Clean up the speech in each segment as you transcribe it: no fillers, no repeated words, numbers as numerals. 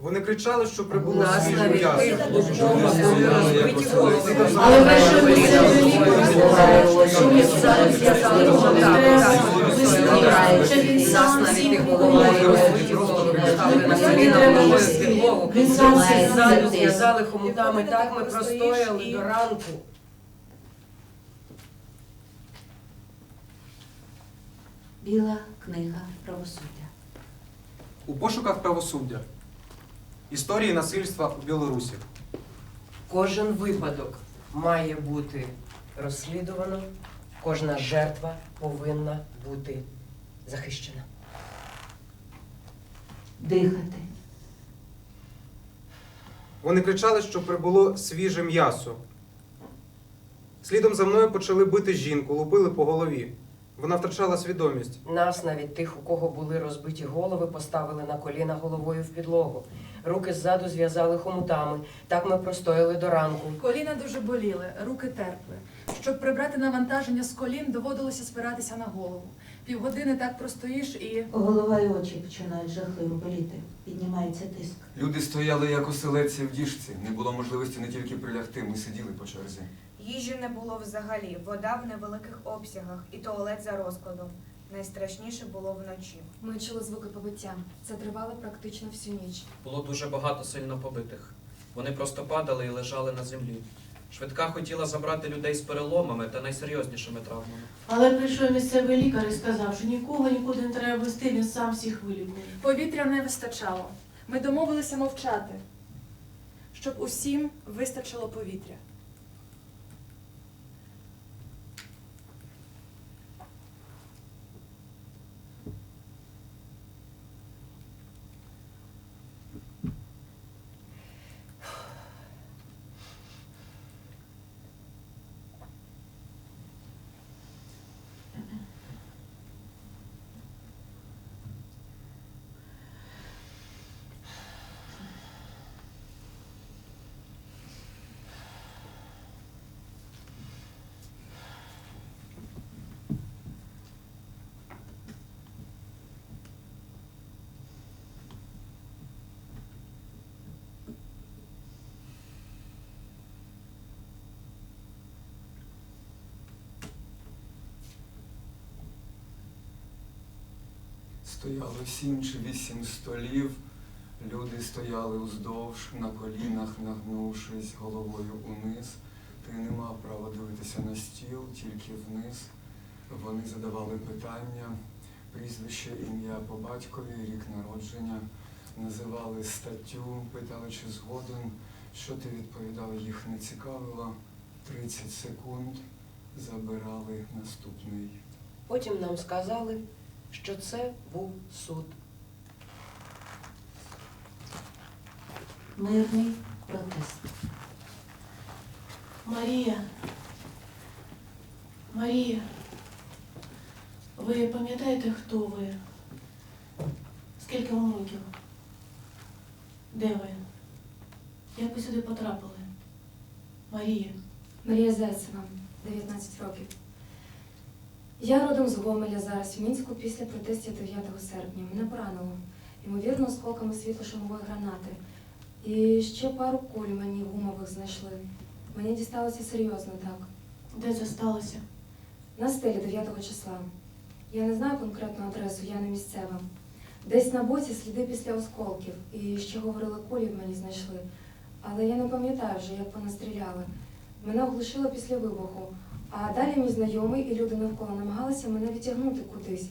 Вони кричали, що прибуло Нас свіже навіть м'ясо. тих, у кого були розбиті голови. Але ви що місцеві лікарі сказали, що ми Зараз зв'язали нас навіть тих голови розбиті голови поставили на коліна, вложили в підлогу. Ззаду зв'язали хомутами, так ми простояли до ранку. Біла книга правосуддя. У пошуках правосуддя. Історії насильства у Білорусі. Кожен випадок має бути розслідувано, кожна жертва повинна бути захищена. Дихати. Вони кричали, що прибуло свіже м'ясо. Слідом за мною почали бити жінку, лупили по голові. Вона втрачала свідомість. Нас, навіть тих, у кого були розбиті голови, поставили на коліна головою в підлогу. Руки ззаду зв'язали хомутами. Так ми простояли до ранку. Коліна дуже боліли, руки терпли. Щоб прибрати навантаження з колін, доводилося спиратися на голову. Півгодини так простоїш і... Голова і очі починають жахливо боліти. Піднімається тиск. Люди стояли як оселедці в діжці. Не було можливості не тільки прилягти, ми сиділи по черзі. Їжі не було взагалі, вода в невеликих обсягах і туалет за розкладом. Найстрашніше було вночі. Ми чули звуки побиття. Це тривало практично всю ніч. Було дуже багато сильно побитих. Вони просто падали і лежали на землі. Швидка хотіла забрати людей з переломами та найсерйознішими травмами. Але прийшов місцевий лікар і сказав, що нікого нікуди не треба вести, він сам всіх вилікує. Повітря не вистачало. Ми домовилися мовчати, щоб усім вистачило повітря. Стояло 7 чи 8 столів. Люди стояли уздовж, на колінах, нагнувшись головою униз. Ти не мав права дивитися на стіл, тільки вниз. Вони задавали питання, прізвище, ім'я по батькові, рік народження. Називали статтю, питали, чи згоден. Що ти відповідав, їх не цікавило. 30 секунд, забирали наступний. Потім нам сказали, що це був суд. Мирний протест. Марія, ви пам'ятаєте, хто ви? Скільки вам років? Де ви? Як ви сюди потрапили? Марія Зайцева, 19 років. Я родом з Гомеля, зараз в Мінську після протестів 9 серпня. Мене поранило, ймовірно, осколками світло-шумової гранати. І ще пару куль мені гумових знайшли. Мені дісталося серйозно так. Де це сталося? На стелі 9 числа. Я не знаю конкретну адресу, я не місцева. Десь на боці сліди після осколків. І ще говорили, кулі в мені знайшли. Але я не пам'ятаю вже, як вони стріляли. Мене оглушило після вибуху. А далі мій знайомий і люди навколо намагалися мене відтягнути кудись.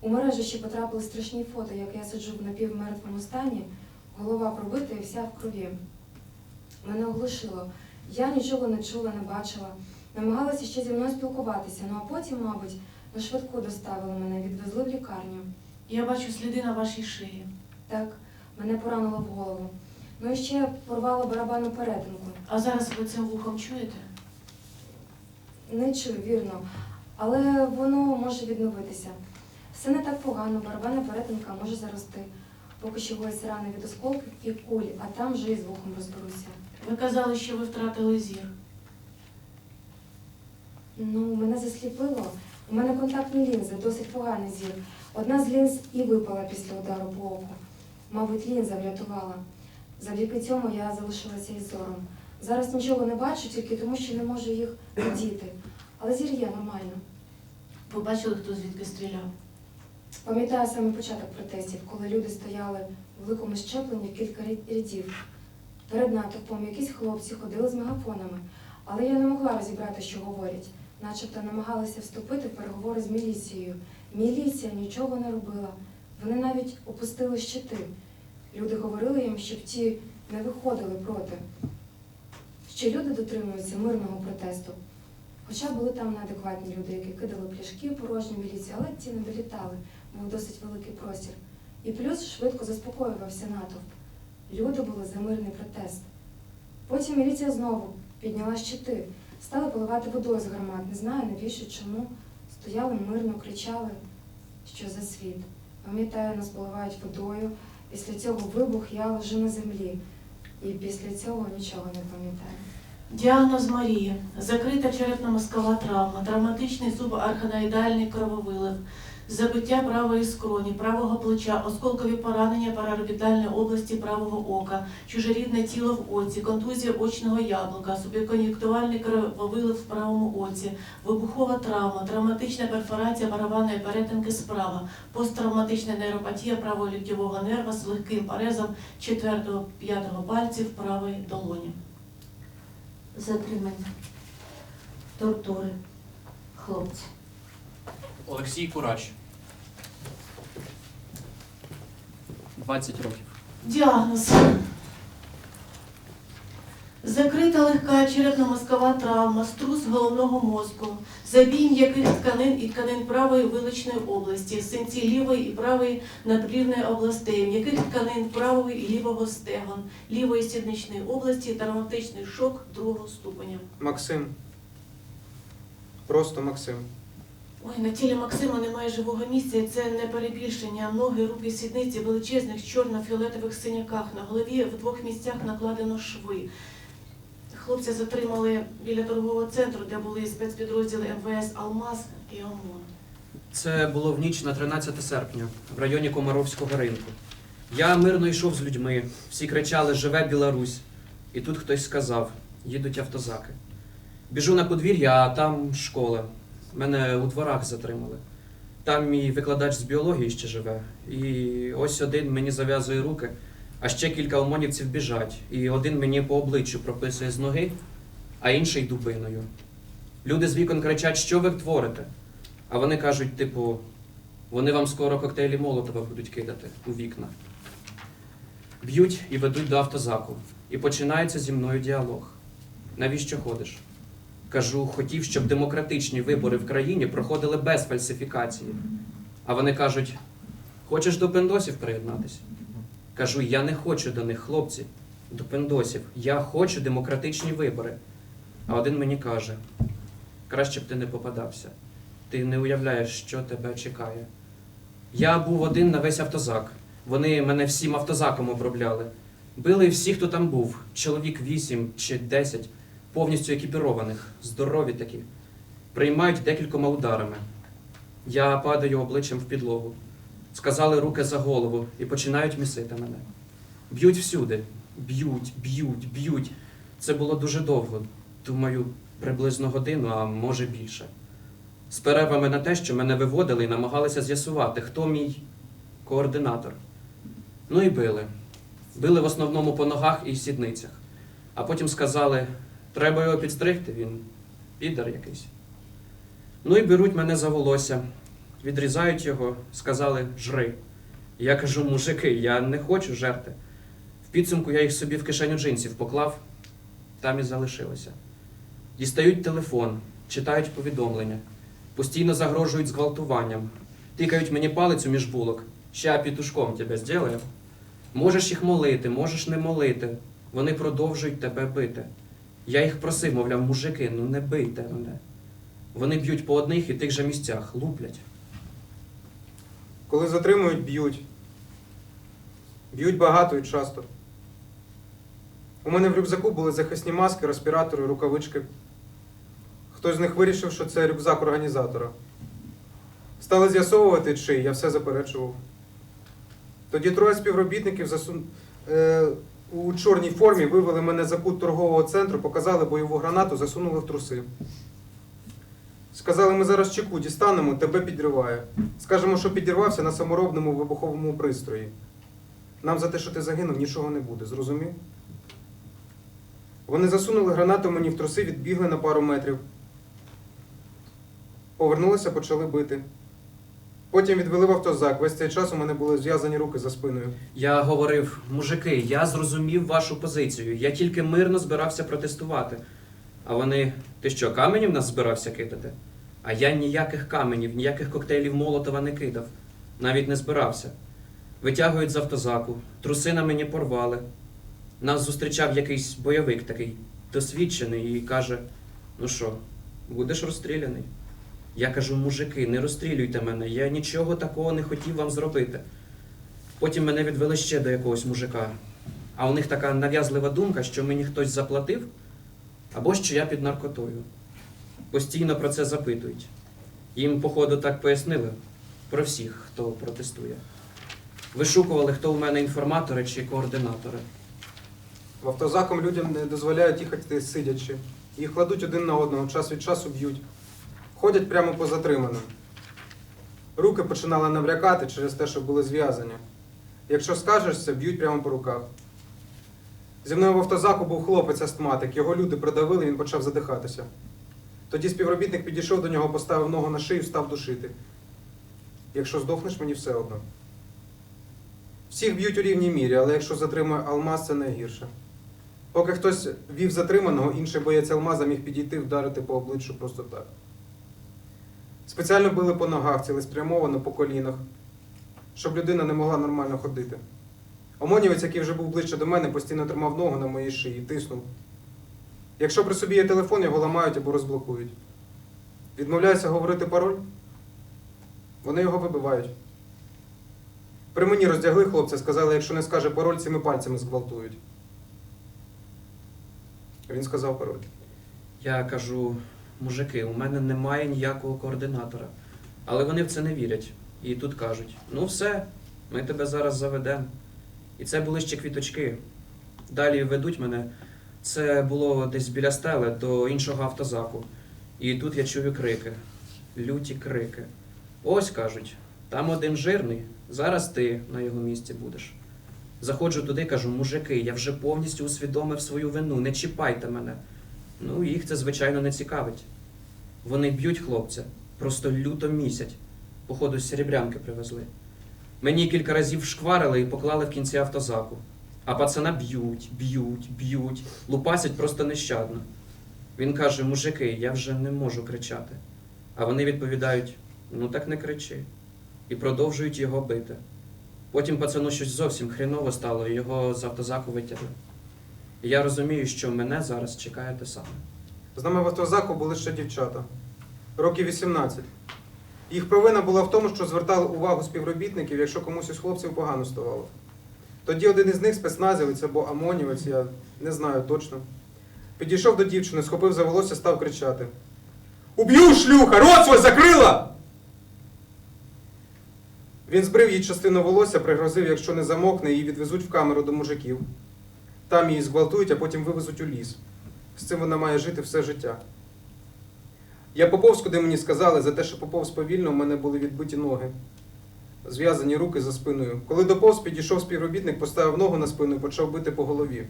У мережу ще потрапили страшні фото, як я сиджу в напівмертвому стані, голова пробита і вся в крові. Мене оглушило. Я нічого не чула, не бачила. Намагалася ще зі мною спілкуватися, ну а потім, мабуть, на швидку доставили мене, відвезли в лікарню. Я бачу сліди на вашій шиї. Так, мене поранило в голову. Ну і ще порвало барабанну перетинку. А зараз ви цим вухом чуєте? Не чую, вірно. Але воно може відновитися. Все не так погано, барабанна перетинка може зарости. Поки що гоїться рани від осколків і куль, а там вже і з вухом розберуся. Ви казали, що ви втратили зір. Ну, мене засліпило. У мене контактні лінзи, досить поганий зір. Одна з лінз і випала після удару по оку. Мабуть, лінза врятувала. Завдяки цьому я залишилася із зором. Зараз нічого не бачу, тільки тому, що не можу їх видіти. Але зір є нормально. Ви бачили, хто звідки стріляв? Пам'ятаю саме початок протестів, коли люди стояли в великому щепленні в кілька рядів. Перед натовпом якісь хлопці ходили з мегафонами, але я не могла розібрати, що говорять. Начебто намагалися вступити в переговори з міліцією. Міліція нічого не робила. Вони навіть опустили щити. Люди говорили їм, щоб ті не виходили проти. Що люди дотримуються мирного протесту. Хоча були там неадекватні люди, які кидали пляшки порожні міліції, але ті не долітали, був досить великий простір. І плюс швидко заспокоювався натовп. Люди були за мирний протест. Потім міліція знову підняла щити, стали поливати водою з гармат. Не знаю навіщо, чому. Стояли мирно, кричали, що за світ. Пам'ятаю, нас поливають водою. Після цього вибух, я лежу на землі. І після цього нічого не пам'ятаю. Діагноз Марії. Закрита черепно-мозкова травма, травматичний субарахноїдальний крововилив, забиття правої скроні, правого плеча, осколкові поранення параорбітальної області правого ока, чужорідне тіло в оці, контузія очного яблука, субкон'юнктивальний крововилив в правому оці, вибухова травма, травматична перфорація барабанної перетинки справа, посттравматична нейропатія правого ліктьового нерва з легким порезом 4-5 пальців правої долоні. Затримання. Тортури. Хлопці. Олексій Курач. 20 років. Діагноз. Закрита легка черепно-мозкова травма, струс головного мозку, забій м'яких тканин і тканин правої виличної області, синці лівої і правої надбрівної областей, м'яких тканин правої і лівого стегон, лівої сідничної області, травматичний шок 2-го ступеня. Максим. Просто Максим. Ой, на тілі Максима немає живого місця, і це не перебільшення. Ноги, руки, сідниці в величезних чорно-фіолетових синяках. На голові в 2 місцях накладено шви. Хлопця затримали біля торгового центру, де були спецпідрозділи МВС «Алмаз» і ОМОН. Це було в ніч на 13 серпня в районі Комаровського ринку. Я мирно йшов з людьми, всі кричали «Живе Білорусь!» І тут хтось сказав «Їдуть автозаки». Біжу на подвір'я, а там школа. Мене у дворах затримали. Там мій викладач з біології ще живе. І ось один мені зав'язує руки, а ще кілька ОМОНівців біжать. І один мені по обличчю прописує з ноги, а інший дубиною. Люди з вікон кричать, що ви творите? А вони кажуть, типу, вони вам скоро коктейлі Молотова будуть кидати у вікна. Б'ють і ведуть до автозаку. І починається зі мною діалог. Навіщо ходиш? Кажу, хотів, щоб демократичні вибори в країні проходили без фальсифікації. А вони кажуть, хочеш до пиндосів приєднатися? Кажу, я не хочу до них, хлопці, до пиндосів. Я хочу демократичні вибори. А один мені каже, краще б ти не попадався. Ти не уявляєш, що тебе чекає. Я був один на весь автозак. Вони мене всім автозаком обробляли. Били всі, хто там був. Чоловік 8 чи 10, повністю екіпірованих, здорові такі. Приймають декількома ударами. Я падаю обличчям в підлогу. Сказали руки за голову і починають місити мене. Б'ють всюди. Б'ють. Це було дуже довго. Думаю, приблизно годину, а може більше. З перервами на те, що мене виводили і намагалися з'ясувати, хто мій координатор. Ну і били. Били в основному по ногах і сідницях. А потім сказали, треба його підстригти, він підар якийсь. Ну і беруть мене за волосся, відрізають його, сказали, жри. Я кажу, мужики, я не хочу жерти. В підсумку я їх собі в кишеню джинсів поклав, там і залишилося. Дістають телефон, читають повідомлення, постійно загрожують зґвалтуванням, тикають мені палицю між булок, ща пітушком тебе зділаю. Можеш їх молити, можеш не молити, вони продовжують тебе бити. Я їх просив, мовляв, мужики, ну не бийте мене. Вони б'ють по одних і тих же місцях, луплять. Коли затримують, б'ють. Б'ють багато і часто. У мене в рюкзаку були захисні маски, респіратори, рукавички. Хтось з них вирішив, що це рюкзак організатора. Стали з'ясовувати, чий, я все заперечував. Тоді троє співробітників у чорній формі вивели мене за кут торгового центру, показали бойову гранату, засунули в труси. Сказали, ми зараз чеку дістанемо, тебе підриває. Скажемо, що підірвався на саморобному вибуховому пристрої. Нам за те, що ти загинув, нічого не буде, зрозумів? Вони засунули гранату мені в труси, відбігли на пару метрів. Повернулися, почали бити. Потім відвели в автозак. Весь цей час у мене були зв'язані руки за спиною. Я говорив, мужики, я зрозумів вашу позицію. Я тільки мирно збирався протестувати. А вони, ти що, каменів нас збирався кидати? А я ніяких каменів, ніяких коктейлів Молотова не кидав. Навіть не збирався. Витягують з автозаку, труси на мені порвали. Нас зустрічав якийсь бойовик такий, досвідчений, і каже, ну що, будеш розстріляний? Я кажу, мужики, не розстрілюйте мене, я нічого такого не хотів вам зробити. Потім мене відвели ще до якогось мужика. А у них така нав'язлива думка, що мені хтось заплатив, або що я під наркотою. Постійно про це запитують. Їм, походу, так пояснили про всіх, хто протестує. Вишукували, хто у мене інформатори чи координатори. В автозаком людям не дозволяють їхати сидячи. Їх кладуть один на одного, час від часу б'ють. Ходять прямо по затриманим. Руки починали наврякати через те, що були зв'язані. Якщо скажешся, б'ють прямо по руках. Зі мною в автозаку був хлопець-астматик. Його люди придавили, він почав задихатися. Тоді співробітник підійшов до нього, поставив ногу на шию, став душити. Якщо здохнеш, мені все одно. Всіх б'ють у рівній мірі, але якщо затримує алмаз, це найгірше. Поки хтось вів затриманого, інший боєць алмаза міг підійти, вдарити по обличчю просто так. Спеціально били по ногах, цілеспрямовано по колінах, щоб людина не могла нормально ходити. Омонівець, який вже був ближче до мене, постійно тримав ногу на моїй шиї, тиснув. Якщо при собі є телефон, його ламають або розблокують. Відмовляюся говорити пароль, вони його вибивають. При мені роздягли хлопця, сказали, якщо не скаже пароль, цими пальцями зґвалтують. Він сказав пароль. Я кажу, мужики, у мене немає ніякого координатора. Але вони в це не вірять. І тут кажуть, ну все, ми тебе зараз заведемо. І це були ще квіточки. Далі ведуть мене. Це було десь біля стели до іншого автозаку. І тут я чую крики. Люті крики. Ось, кажуть, там один жирний, зараз ти на його місці будеш. Заходжу туди, кажу, мужики, я вже повністю усвідомив свою вину, не чіпайте мене. Ну, їх це, звичайно, не цікавить. Вони б'ють хлопця, просто люто місять. Походу, з серебрянки привезли. Мені кілька разів шкварили і поклали в кінці автозаку. А пацана б'ють, лупасять просто нещадно. Він каже, мужики, я вже не можу кричати. А вони відповідають, ну так не кричи. І продовжують його бити. Потім пацану щось зовсім хріново стало, і його з автозаку витягли. І я розумію, що мене зараз чекає те саме. З нами в автозаку були ще дівчата. Років 18. Їх провина була в тому, що звертали увагу співробітників, якщо комусь із хлопців погано ставало. Тоді один із них, спецназівець або ОМОНівець, я не знаю точно, підійшов до дівчини, схопив за волосся, став кричати. «Уб'ю, шлюха! Рот свой закрила!» Він збрив їй частину волосся, пригрозив, якщо не замовкне, її відвезуть в камеру до мужиків. Там її зґвалтують, а потім вивезуть у ліс. З цим вона має жити все життя. Я поповз, куди мені сказали, за те, що поповз повільно, у мене були відбиті ноги. Зв'язані руки за спиною. Коли доповз, підійшов співробітник, поставив ногу на спину і почав бити по голові.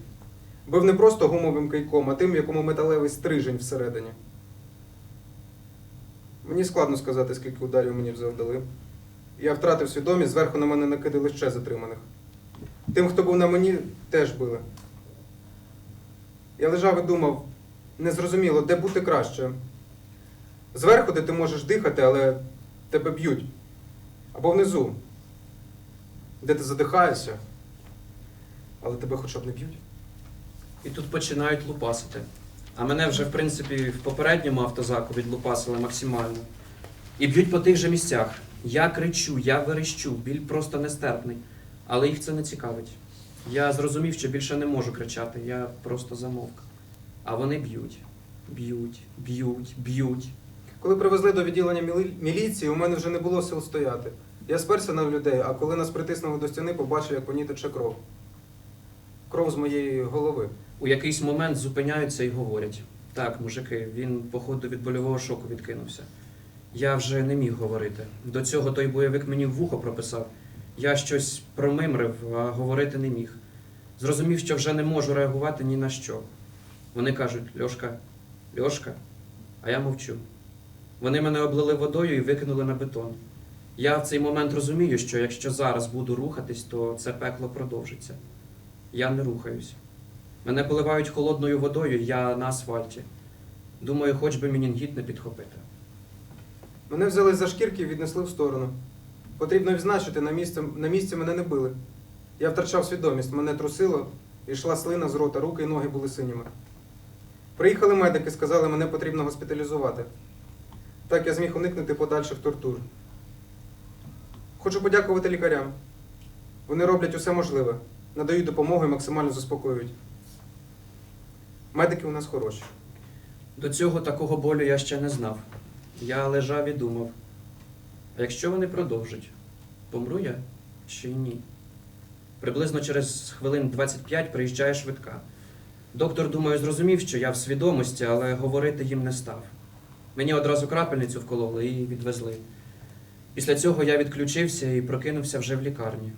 Бив не просто гумовим кийком, а тим, в якому металевий стрижень всередині. Мені складно сказати, скільки ударів мені завдали. Я втратив свідомість, зверху на мене накидали ще затриманих. Тим, хто був на мені, теж били. Я лежав і думав, незрозуміло, де бути краще. Зверху, де ти можеш дихати, але тебе б'ють. Або внизу, де ти задихаєшся, але тебе хоча б не б'ють. І тут починають лупасити. А мене вже, в принципі, в попередньому автозаку відлупасили максимально. І б'ють по тих же місцях. Я кричу, я верещу, біль просто нестерпний. Але їх це не цікавить. Я зрозумів, що більше не можу кричати, я просто замовк. А вони б'ють. Коли привезли до відділення міліції, у мене вже не було сил стояти. Я сперся на людей, а коли нас притиснули до стіни, побачив, як по ній тече кров. кров з моєї голови. У якийсь момент зупиняються і говорять: так, мужики, він, походу, від больового шоку відкинувся. Я вже не міг говорити. До цього той бойовик мені в вухо прописав. Я щось промимрив, а говорити не міг. Зрозумів, що вже не можу реагувати ні на що. Вони кажуть: Льошка, Льошка, а я мовчу. Вони мене облили водою і викинули на бетон. Я в цей момент розумію, що якщо зараз буду рухатись, то це пекло продовжиться. Я не рухаюсь. Мене поливають холодною водою, я на асфальті. Думаю, хоч би менінгіт не підхопити. Мене взяли за шкірки і віднесли в сторону. Потрібно відзначити, на місці мене не били. Я втрачав свідомість, мене трусило, йшла слина з рота, руки і ноги були синіми. Приїхали медики, сказали, мене потрібно госпіталізувати. Так я зміг уникнути подальших тортур. Хочу подякувати лікарям. Вони роблять усе можливе, надають допомогу і максимально заспокоюють. Медики у нас хороші. До цього такого болю я ще не знав. Я лежав і думав: а якщо вони продовжать, помру я чи ні? Приблизно через хвилин 25 приїжджає швидка. Доктор, думаю, зрозумів, що я в свідомості, але говорити їм не став. Мені одразу крапельницю вкололи і відвезли. Після цього я відключився і прокинувся вже в лікарні.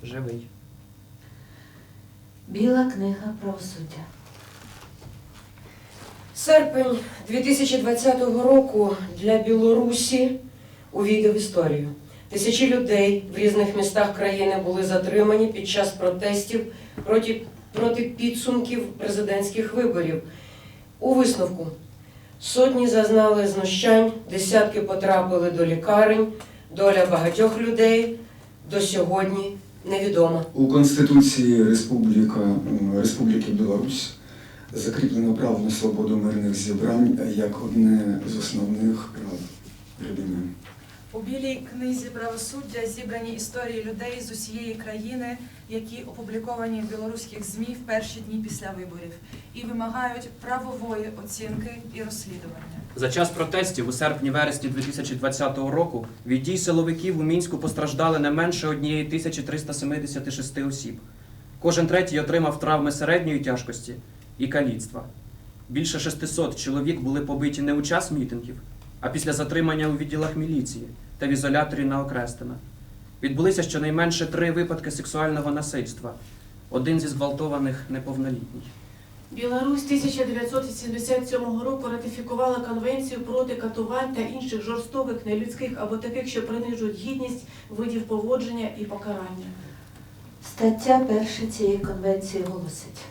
Живий. Біла книга правосуддя. Серпень 2020 року для Білорусі увійде в історію. Тисячі людей в різних містах країни були затримані під час протестів проти підсумків президентських виборів. У висновку: сотні зазнали знущань, десятки потрапили до лікарень, доля багатьох людей до сьогодні невідома. У Конституції Республіки Білорусь закріплено право на свободу мирних зібрань як одне з основних прав людини. У білій книзі правосуддя зібрані історії людей з усієї країни, які опубліковані в білоруських ЗМІ в перші дні після виборів і вимагають правової оцінки і розслідування. За час протестів у серпні-вересні 2020 року від дій силовиків у Мінську постраждали не менше 1376 осіб. Кожен третій отримав травми середньої тяжкості і каліцтва. Більше 600 чоловік були побиті не у час мітингів, а після затримання у відділах міліції та в ізоляторі на Окрестина. Відбулися щонайменше 3 випадки сексуального насильства. Один зі зґвалтованих неповнолітній. Білорусь 1977 року ратифікувала Конвенцію проти катувань та інших жорстоких, нелюдських або таких, що принижують гідність, видів поводження і покарання. Стаття 1 цієї конвенції голосить: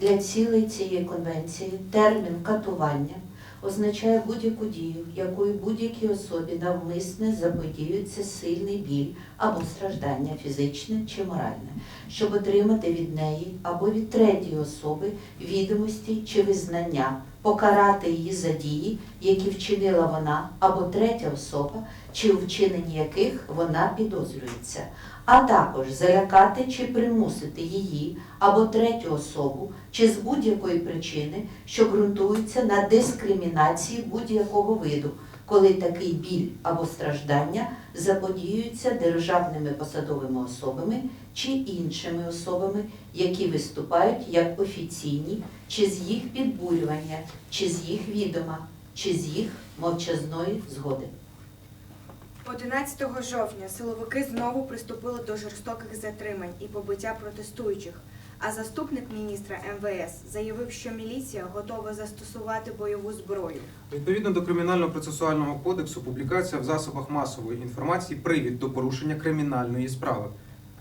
для цілей цієї конвенції термін катування означає будь-яку дію, якою будь-якій особі навмисне заподіюється сильний біль або страждання фізичне чи моральне, щоб отримати від неї або від третьої особи відомості чи визнання, покарати її за дії, які вчинила вона або третя особа, чи у вчиненні яких вона підозрюється, а також залякати чи примусити її або третю особу, чи з будь-якої причини, що ґрунтується на дискримінації будь-якого виду, коли такий біль або страждання заподіюються державними посадовими особами чи іншими особами, які виступають як офіційні, чи з їх підбурювання, чи з їх відома, чи з їх мовчазної згоди. 11 жовтня силовики знову приступили до жорстоких затримань і побиття протестуючих, а заступник міністра МВС заявив, що міліція готова застосувати бойову зброю. Відповідно до Кримінально-процесуального кодексу, публікація в засобах масової інформації – привід до порушення кримінальної справи.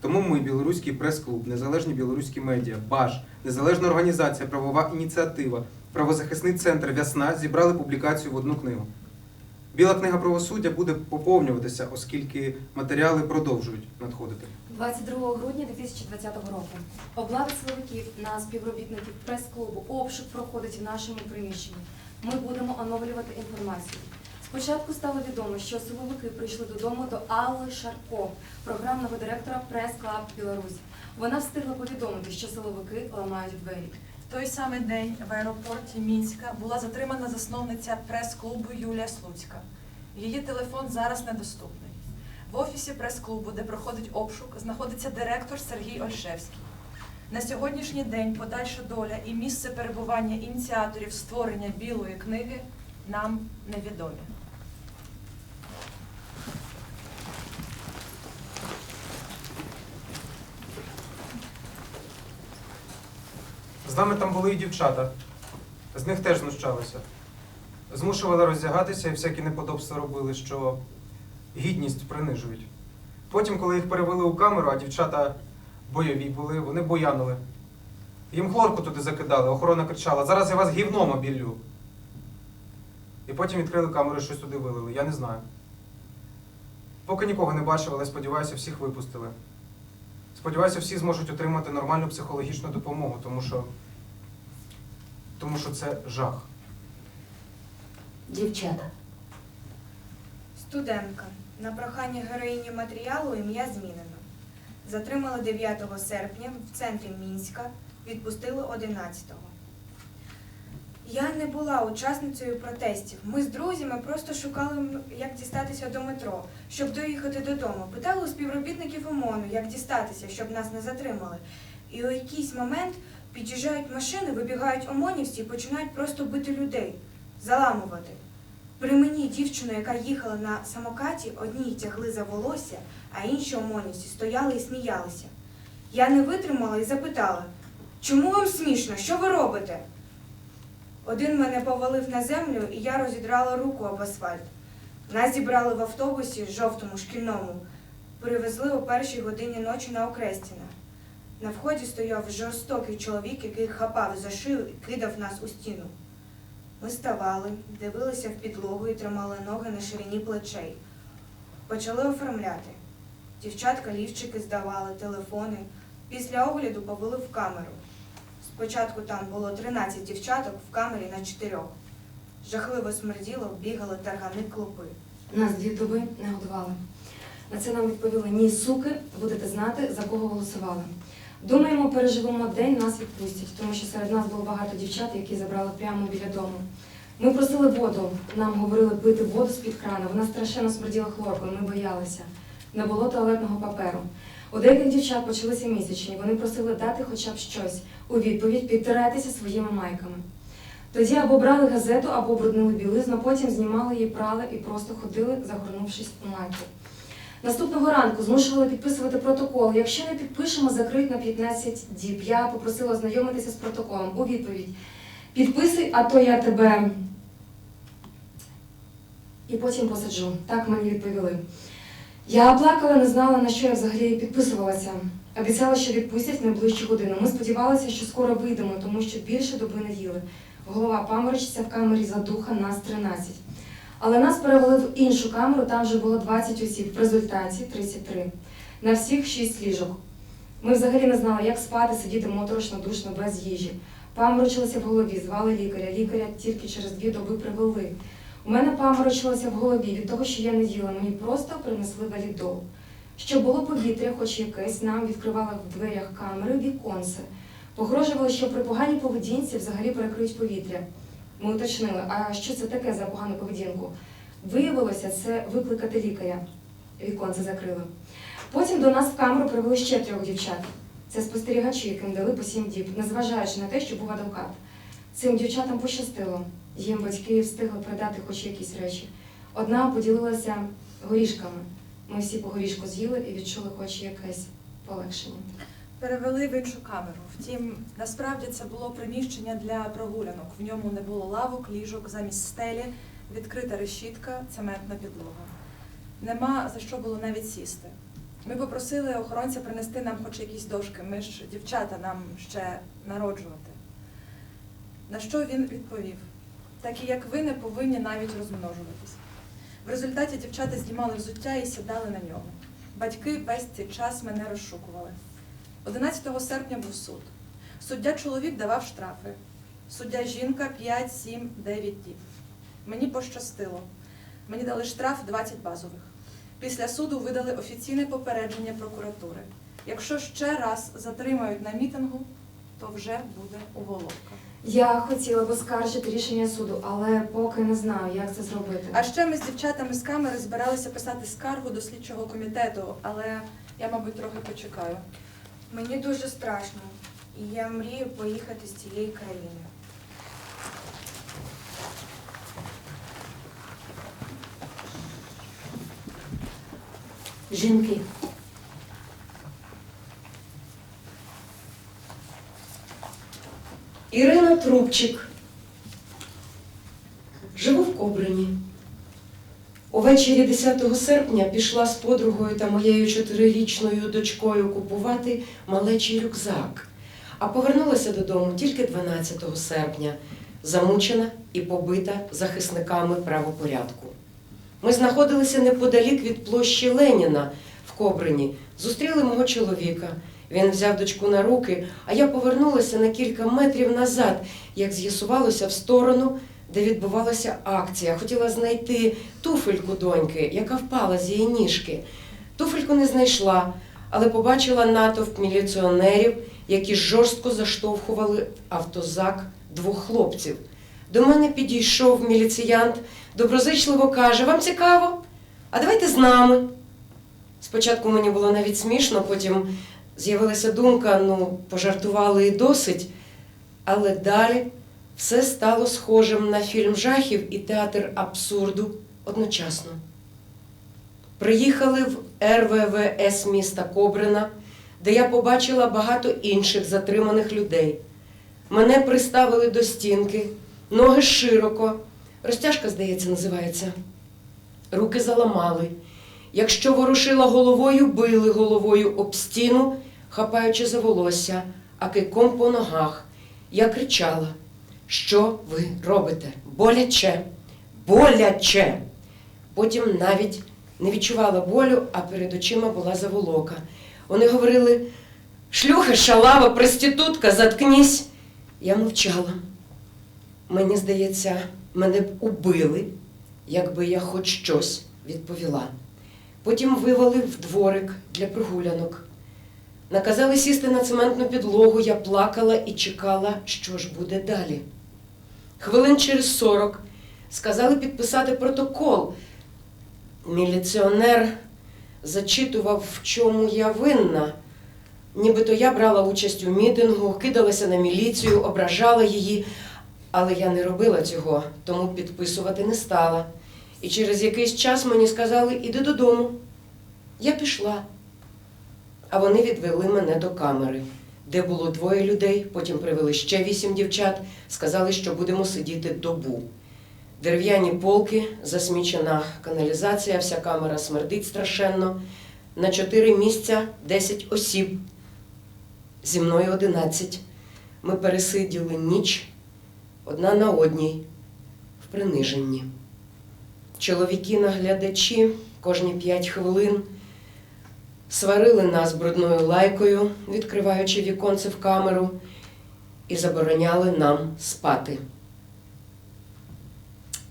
Тому ми, Білоруський прес-клуб, Незалежні білоруські медіа, БАЖ, Незалежна організація «Правова ініціатива», Правозахисний центр «Вясна» зібрали публікацію в одну книгу. Біла книга правосуддя буде поповнюватися, оскільки матеріали продовжують надходити. 22 грудня 2020 року. Облава силовиків на співробітників прес-клубу. Обшук проходить в нашому приміщенні. Ми будемо оновлювати інформацію. Спочатку стало відомо, що силовики прийшли додому до Алли Шарко, програмного директора Прес-Клаб Білорусь. Вона встигла повідомити, що силовики ламають двері. В той самий день в аеропорті Мінська була затримана засновниця прес-клубу Юлія Слуцька. Її телефон зараз недоступний. В офісі прес-клубу, де проходить обшук, знаходиться директор Сергій Ольшевський. На сьогоднішній день подальша доля і місце перебування ініціаторів створення Білої книги нам невідомі. З нами там були і дівчата. З них теж знущалися. Змушували роздягатися і всякі неподобства робили, що гідність принижують. Потім, коли їх перевели у камеру, а дівчата бойові були, вони буянили. Їм хлорку туди закидали, охорона кричала: зараз я вас гівном обіллю. І потім відкрили камеру і щось туди вилили. Я не знаю. Поки нікого не бачив, але сподіваюся, всіх випустили. Сподіваюся, всі зможуть отримати нормальну психологічну допомогу, тому що це жах. Дівчата. Студентка. На прохання героїні матеріалу ім'я змінено. Затримали 9 серпня в центрі Мінська, відпустили 11-го. Я не була учасницею протестів. Ми з друзями просто шукали, як дістатися до метро, щоб доїхати додому. Питали у співробітників ОМОНу, як дістатися, щоб нас не затримали. І у якийсь момент під'їжджають машини, вибігають ОМОНівці і починають просто бити людей, заламувати. При мені дівчину, яка їхала на самокаті, одні тягли за волосся, а інші ОМОНівці стояли і сміялися. Я не витримала і запитала: чому вам смішно? Що ви робите? Один мене повалив на землю, і я розідрала руку об асфальт. Нас зібрали в автобусі жовтому, шкільному. Привезли о 1-й годині ночі на Окрестіна. На вході стояв жорстокий чоловік, який хапав за шию і кидав нас у стіну. Ми ставали, дивилися в підлогу і тримали ноги на ширині плечей. Почали оформляти. Дівчатка лівчики здавали, телефони. Після огляду повели в камеру. Спочатку там було 13 дівчаток, в камері на 4. Жахливо смерділо, бігали таргани клопи. Нас 2 доби не годували. На це нам відповіли: ні, суки, будете знати, за кого голосували. Думаємо, переживемо день, нас відпустять, тому що серед нас було багато дівчат, які забрали прямо біля дому. Ми просили воду, нам говорили пити воду з-під крана, вона страшенно смерділа хлоркою, ми боялися. Не було туалетного паперу. У деяких дівчат почалися місячні, вони просили дати хоча б щось. У відповідь: підтирайтеся своїми майками. Тоді або брали газету, або бруднили білизну, потім знімали її, прали і просто ходили, загорнувшись у майку. Наступного ранку змушували підписувати протокол. Якщо не підпишемо, закриють на 15 діб. Я попросила ознайомитися з протоколом. У відповідь: підписуй, а то я тебе і потім посаджу. Так мені відповіли. Я плакала, не знала, на що я взагалі підписувалася. Обіцяла, що відпустять в найближчу годину. Ми сподівалися, що скоро вийдемо, тому що більше доби не їли. Голова паморочиться, в камері задуха, нас 13. Але нас перевели в іншу камеру, там вже було 20 осіб, в результаті 33. На всіх 6 ліжок. Ми взагалі не знали, як спати, сидіти моторошно, душно, без їжі. Паморочилося в голові, звали лікаря. Лікаря тільки через 2 доби привели. У мене паморочилося в голові від того, що я не їла, мені просто принесли валідол. Щоб було повітря, хоч якесь, нам відкривали в дверях камери віконце. Погрожували, що при поганій поведінці взагалі перекриють повітря. Ми уточнили, а що це таке за погану поведінку? Виявилося, це викликати лікаря. Віконце закрили. Потім до нас в камеру привели ще 3 дівчат. Це спостерігачі, яким дали по 7 діб, незважаючи на те, що був адвокат. Цим дівчатам пощастило. Їм батьки встигли передати хоч якісь речі. Одна поділилася горішками. Ми всі по горішку з'їли і відчули хоч якесь полегшення. Перевели в іншу камеру. Втім, насправді це було приміщення для прогулянок. В ньому не було лавок, ліжок, замість стелі, відкрита решітка, цементна підлога. Нема за що було навіть сісти. Ми попросили охоронця принести нам хоч якісь дошки, ми ж дівчата, нам ще народжувати. На що він відповів: так і як ви не повинні навіть розмножуватись. В результаті дівчата знімали взуття і сідали на ньому. Батьки весь цей час мене розшукували. 11 серпня був суд. Суддя-чоловік давав штрафи. Суддя-жінка 5, 7, 9 діб. Мені пощастило. Мені дали штраф 20 базових. Після суду видали офіційне попередження прокуратури. Якщо ще раз затримають на мітингу, то вже буде уголовка. Я хотіла б оскаржити рішення суду, але поки не знаю, як це зробити. А ще ми з дівчатами з камери збиралися писати скаргу до слідчого комітету, але я, мабуть, трохи почекаю. Мені дуже страшно. і я мрію поїхати з цієї країни. Жінки. Ірина Трубчик. Живу в Кобрині. Увечері 10 серпня пішла з подругою та моєю 4-річною дочкою купувати малечий рюкзак, а повернулася додому тільки 12 серпня, замучена і побита захисниками правопорядку. Ми знаходилися неподалік від площі Леніна в Кобрині, зустріли мого чоловіка. Він взяв дочку на руки, а я повернулася на кілька метрів назад, як з'ясувалося, в сторону, де відбувалася акція. Хотіла знайти туфельку доньки, яка впала з її ніжки. Туфельку не знайшла, але побачила натовп міліціонерів, які жорстко заштовхували автозак 2 хлопців. До мене підійшов міліціянт, доброзичливо каже: «Вам цікаво? А давайте з нами». Спочатку мені було навіть смішно, потім з'явилася думка, пожартували і досить. Але далі все стало схожим на фільм жахів і театр абсурду одночасно. Приїхали в РВВС міста Кобрина, де я побачила багато інших затриманих людей. Мене приставили до стінки, ноги широко, розтяжка, здається, називається. Руки заламали. Якщо ворушила головою, били головою об стіну, хапаючи за волосся, а кийком по ногах. Я кричала: «Що ви робите? Боляче! Боляче!» Потім навіть не відчувала болю, а перед очима була заволока. Вони говорили: «Шлюха, шалава, проститутка, заткнись!» Я мовчала. Мені здається, мене б убили, якби я хоч щось відповіла. Потім вивели в дворик для прогулянок. Наказали сісти на цементну підлогу, я плакала і чекала, що ж буде далі. Хвилин через 40 сказали підписати протокол. Міліціонер зачитував, в чому я винна. Нібито я брала участь у мітингу, кидалася на міліцію, ображала її. Але я не робила цього, тому підписувати не стала. І через якийсь час мені сказали: «Іди додому». Я пішла. А вони відвели мене до камери, де було 2 людей, потім привели ще 8 дівчат, сказали, що будемо сидіти добу. Дерев'яні полки, засмічена каналізація, вся камера смердить страшенно. На 4 місця 10 осіб, зі мною 11. Ми пересиділи ніч, одна на одній, в приниженні. Чоловіки-наглядачі кожні 5 хвилин сварили нас брудною лайкою, відкриваючи віконце в камеру, і забороняли нам спати.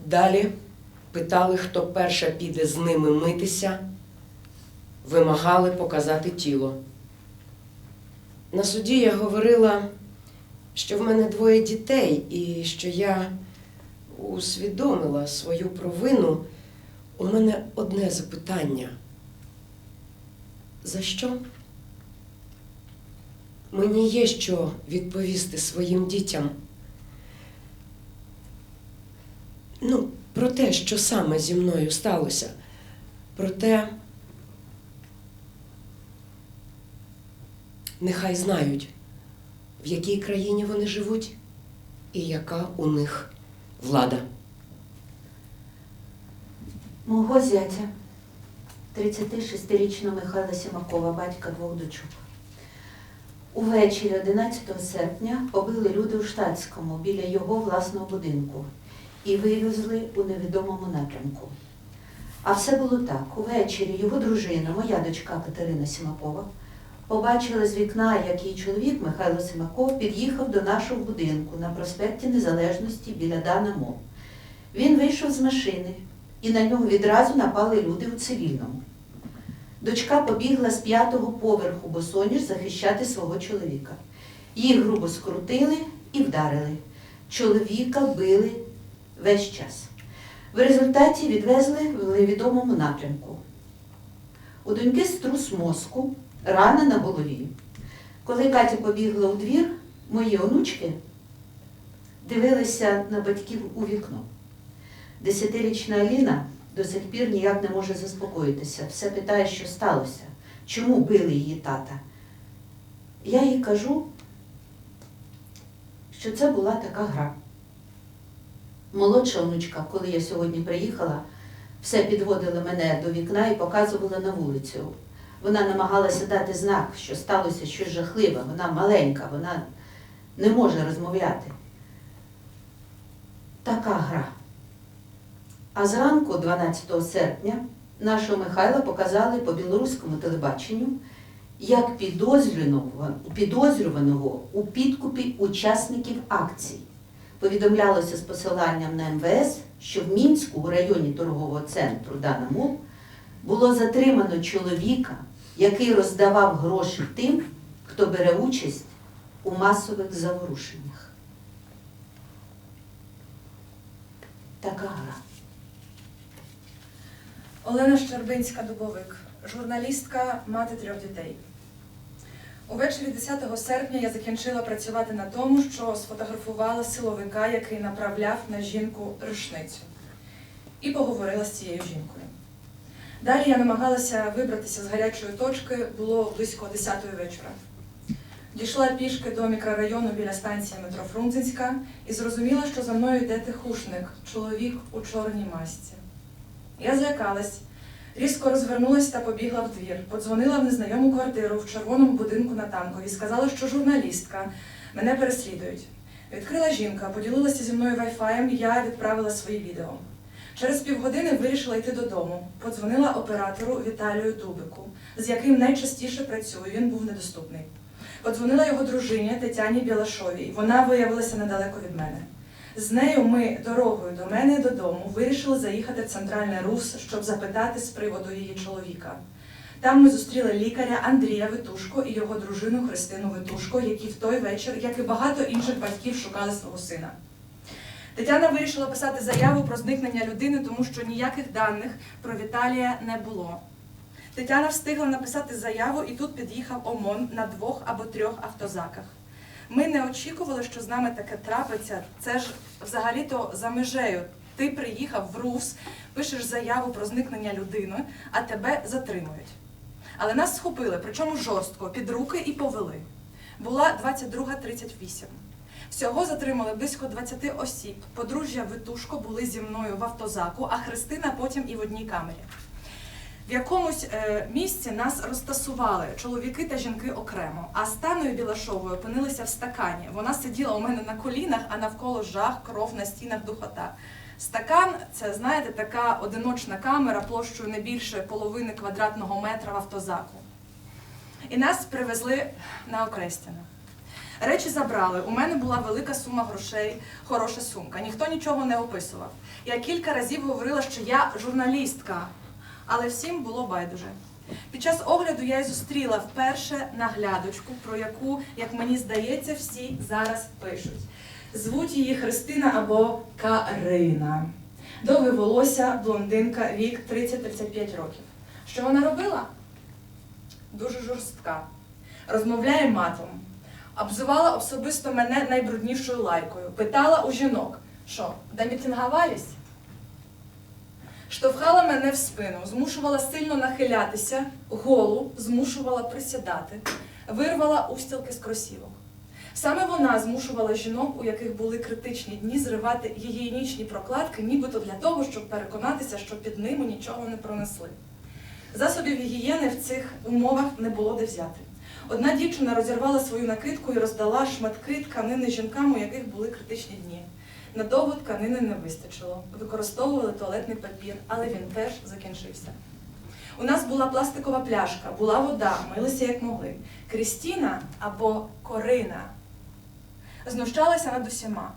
Далі питали, хто перша піде з ними митися, вимагали показати тіло. На суді я говорила, що в мене 2 дітей і що я усвідомила свою провину. У мене одне запитання. За що? Мені є що відповісти своїм дітям. Про те, що саме зі мною сталося. Про те, нехай знають, в якій країні вони живуть і яка у них влада. Мого зятя, 36-річного Михайла Сімакова, батька 2 дочок. Увечері 11 серпня побили люди у Штатському біля його власного будинку і вивезли у невідомому напрямку. А все було так. Увечері його дружина, моя дочка Катерина Сімакова, побачила з вікна, як її чоловік Михайло Сімаков під'їхав до нашого будинку на проспекті Незалежності біля Данамо. Він вийшов з машини, і на нього відразу напали люди у цивільному. Дочка побігла з 5-го поверху босоніж захищати свого чоловіка. Їх грубо скрутили і вдарили. Чоловіка били весь час. В результаті відвезли в невідомому напрямку. У доньки струс мозку, рана на голові. Коли Катя побігла у двір, мої онучки дивилися на батьків у вікно. 10-річна Аліна до сих пір ніяк не може заспокоїтися. Все питає, що сталося, чому били її тата. Я їй кажу, що це була така гра. Молодша онучка, коли я сьогодні приїхала, все підводила мене до вікна і показувала на вулицю. Вона намагалася дати знак, що сталося щось жахливе. Вона маленька, вона не може розмовляти. Така гра. А зранку, 12 серпня, нашого Михайла показали по білоруському телебаченню як підозрюваного у підкупі учасників акцій. Повідомлялося з посиланням на МВС, що в Мінську, у районі торгового центру Дана Мол, було затримано чоловіка, який роздавав гроші тим, хто бере участь у масових заворушеннях. Така гра. Олена Щербинська, Дубовик, журналістка, мати 3 дітей. Увечері 10 серпня я закінчила працювати на тому, що сфотографувала силовика, який направляв на жінку рушницю. І поговорила з цією жінкою. Далі я намагалася вибратися з гарячої точки, було близько 10-ї вечора. Дійшла пішки до мікрорайону біля станції метро Фрунзенська і зрозуміла, що за мною йде тихушник, чоловік у чорній масці. Я злякалась, різко розвернулась та побігла в двір. Подзвонила в незнайому квартиру в червоному будинку на Танковій. Сказала, що журналістка, мене переслідують. Відкрила жінка, поділилася зі мною вайфаєм, і я відправила свої відео. Через півгодини вирішила йти додому. Подзвонила оператору Віталію Дубику, з яким найчастіше працюю, він був недоступний. Подзвонила його дружині Тетяні Білашовій, вона виявилася недалеко від мене. З нею ми дорогою до мене додому вирішили заїхати в Центральний РУС, щоб запитати з приводу її чоловіка. Там ми зустріли лікаря Андрія Витушко і його дружину Христину Витушко, які в той вечір, як і багато інших батьків, шукали свого сина. Тетяна вирішила писати заяву про зникнення людини, тому що ніяких даних про Віталія не було. Тетяна встигла написати заяву, і тут під'їхав ОМОН на 2 або 3 автозаках. Ми не очікували, що з нами таке трапиться. Це ж взагалі-то за межею. Ти приїхав в РУС, пишеш заяву про зникнення людини, а тебе затримують. Але нас схопили, причому жорстко, під руки і повели. Була 22:38. Всього затримали близько 20 осіб. Подружжя Витушко були зі мною в автозаку, а Христина потім і в одній камері. В якомусь місці нас розтасували, чоловіки та жінки окремо, а з Таною Білашовою опинилися в стакані. Вона сиділа у мене на колінах, а навколо жах, кров, на стінах духота. Стакан – це, знаєте, така одиночна камера площею не більше половини квадратного метра в автозаку. І нас привезли на Окрестіна. Речі забрали, у мене була велика сума грошей, хороша сумка, ніхто нічого не описував. Я кілька разів говорила, що я журналістка, але всім було байдуже. Під час огляду я й зустріла вперше наглядочку, про яку, як мені здається, всі зараз пишуть. Звуть її Христина або Карина. Довге волосся, блондинка, вік 30-35 років. Що вона робила? Дуже жорстка. Розмовляє матом. Обзивала особисто мене найбруднішою лайкою. Питала у жінок, що, домітингувались? Штовхала мене в спину, змушувала сильно нахилятися, голу змушувала присідати, вирвала устілки з кросівок. Саме вона змушувала жінок, у яких були критичні дні, зривати гігієнічні прокладки, нібито для того, щоб переконатися, що під ними нічого не пронесли. Засобів гігієни в цих умовах не було де взяти. Одна дівчина розірвала свою накидку і роздала шматки тканини жінкам, у яких були критичні дні. Надовго тканини не вистачило. Використовували туалетний папір, але він теж закінчився. У нас була пластикова пляшка, була вода, милися як могли. Крістіна або Корина знущалася над усіма.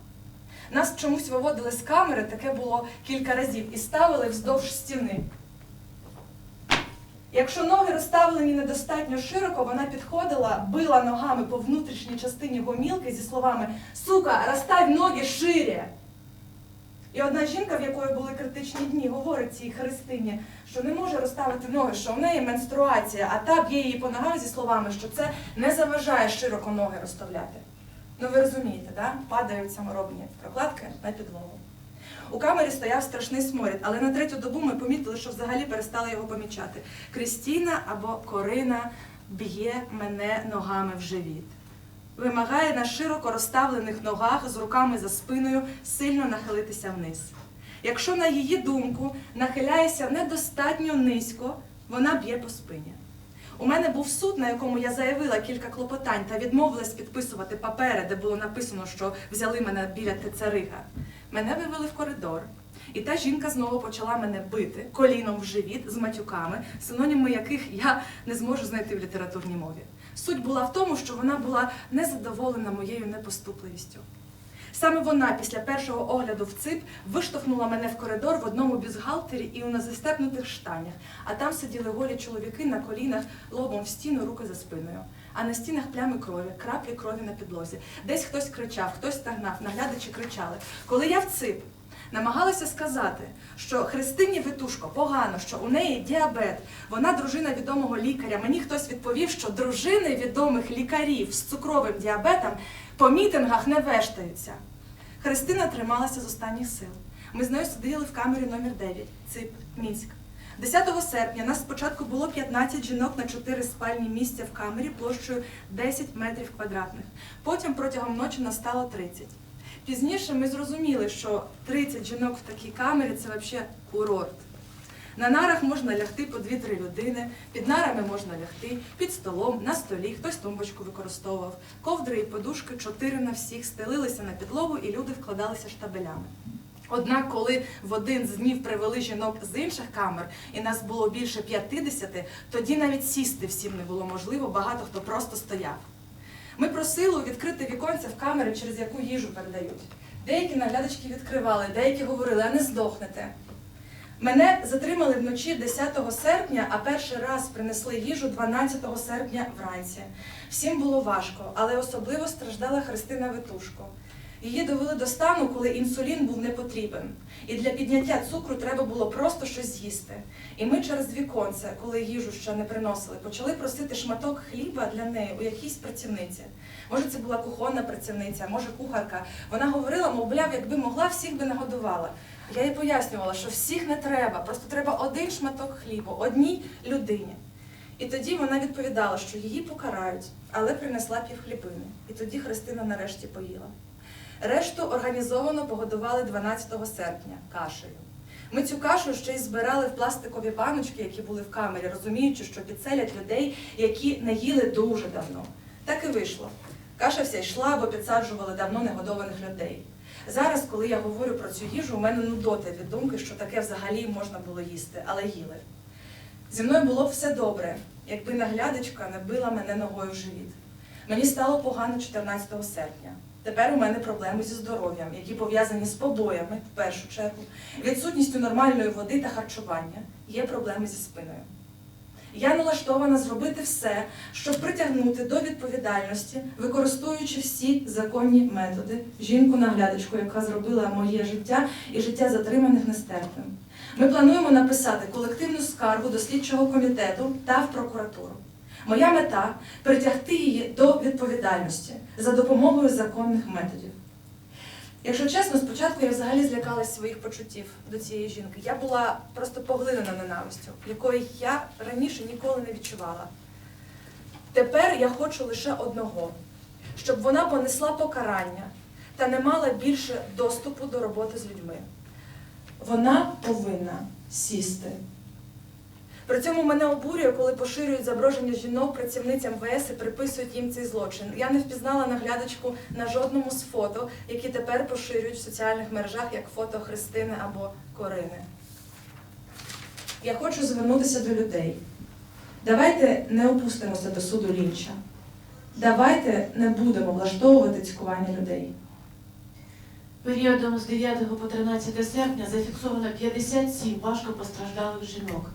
Нас чомусь виводили з камери, таке було кілька разів, і ставили вздовж стіни. Якщо ноги розставлені недостатньо широко, вона підходила, била ногами по внутрішній частині гомілки зі словами «Сука, розстав ноги шире!». І одна жінка, в якої були критичні дні, говорить цій Христині, що не може розставити ноги, що в неї менструація, а та б'є її по ногам зі словами, що це не заважає широко ноги розставляти. Ну ви розумієте, да? Падають саморобні прокладки на підлогу. У камері стояв страшний сморід, але на третю добу ми помітили, що взагалі перестали його помічати. Крістіна або Корина б'є мене ногами в живіт. Вимагає на широко розставлених ногах з руками за спиною сильно нахилитися вниз. Якщо, на її думку, нахиляєшся недостатньо низько, вона б'є по спині. У мене був суд, на якому я заявила кілька клопотань та відмовилась підписувати папери, де було написано, що взяли мене біля Тецарига. Мене вивели в коридор, і та жінка знову почала мене бити коліном в живіт з матюками, синоніми яких я не зможу знайти в літературній мові. Суть була в тому, що вона була незадоволена моєю непоступливістю. Саме вона після першого огляду в ЦИП виштовхнула мене в коридор в одному бюстгальтері і у незастебнутих штанях, а там сиділи голі чоловіки на колінах, лобом в стіну, руки за спиною. А на стінах плями крові, краплі крові на підлозі. Десь хтось кричав, хтось стагнав, наглядачі кричали. Коли я в ЦИП намагалася сказати, що Христині Витушко погано, що у неї діабет, вона дружина відомого лікаря, мені хтось відповів, що дружини відомих лікарів з цукровим діабетом по мітингах не вештаються. Христина трималася з останніх сил. Ми з нею сиділи в камері номер 9, ЦИП, Мінськ. 10 серпня нас спочатку було 15 жінок на 4 спальні місця в камері площею 10 метрів квадратних. Потім протягом ночі нас стало 30. Пізніше ми зрозуміли, що 30 жінок в такій камері – це взагалі курорт. На нарах можна лягти по 2-3 людини, під нарами можна лягти, під столом, на столі, хтось тумбочку використовував. Ковдри і подушки 4 на всіх стелилися на підлогу і люди вкладалися штабелями. Однак, коли в один з днів привели жінок з інших камер, і нас було більше 50, тоді навіть сісти всім не було можливо, багато хто просто стояв. Ми просили відкрити віконця в камери, через яку їжу передають. Деякі наглядачки відкривали, деякі говорили, а не здохнете. Мене затримали вночі 10 серпня, а перший раз принесли їжу 12 серпня вранці. Всім було важко, але особливо страждала Христина Витушко. Її довели до стану, коли інсулін був не потрібен. І для підняття цукру треба було просто щось з'їсти. І ми через віконце, коли їжу ще не приносили, почали просити шматок хліба для неї у якійсь працівниці. Може, це була кухонна працівниця, може кухарка. Вона говорила, мовляв, якби могла, всіх би нагодувала. Я їй пояснювала, що всіх не треба, просто треба один шматок хлібу, одній людині. І тоді вона відповідала, що її покарають, але принесла півхлібини. І тоді Христина нарешті поїла. Решту організовано погодували 12 серпня кашею. Ми цю кашу ще й збирали в пластикові баночки, які були в камері, розуміючи, що підселять людей, які не їли дуже давно. Так і вийшло. Каша вся йшла, бо підсаджували давно негодованих людей. Зараз, коли я говорю про цю їжу, у мене нудоти від думки, що таке взагалі можна було їсти, але їли. Зі мною було б все добре, якби наглядачка не била мене ногою в живіт. Мені стало погано 14 серпня. Тепер у мене проблеми зі здоров'ям, які пов'язані з побоями, в першу чергу, відсутністю нормальної води та харчування. Є проблеми зі спиною. Я налаштована зробити все, щоб притягнути до відповідальності, використовуючи всі законні методи, жінку-наглядачку, яка зробила моє життя і життя затриманих нестерпним. Ми плануємо написати колективну скаргу до слідчого комітету та в прокуратуру. Моя мета – притягти її до відповідальності за допомогою законних методів. Якщо чесно, спочатку я взагалі злякалась своїх почуттів до цієї жінки. Я була просто поглинена ненавистю, якої я раніше ніколи не відчувала. Тепер я хочу лише одного – щоб вона понесла покарання та не мала більше доступу до роботи з людьми. Вона повинна сісти. При цьому мене обурює, коли поширюють зображення жінок працівниць МВС і приписують їм цей злочин. Я не впізнала наглядачку на жодному з фото, які тепер поширюють в соціальних мережах, як фото Христини або Корини. Я хочу звернутися до людей. Давайте не опустимося до суду Лінча. Давайте не будемо влаштовувати цькування людей. Періодом з 9 по 13 серпня зафіксовано 57 важко постраждалих жінок,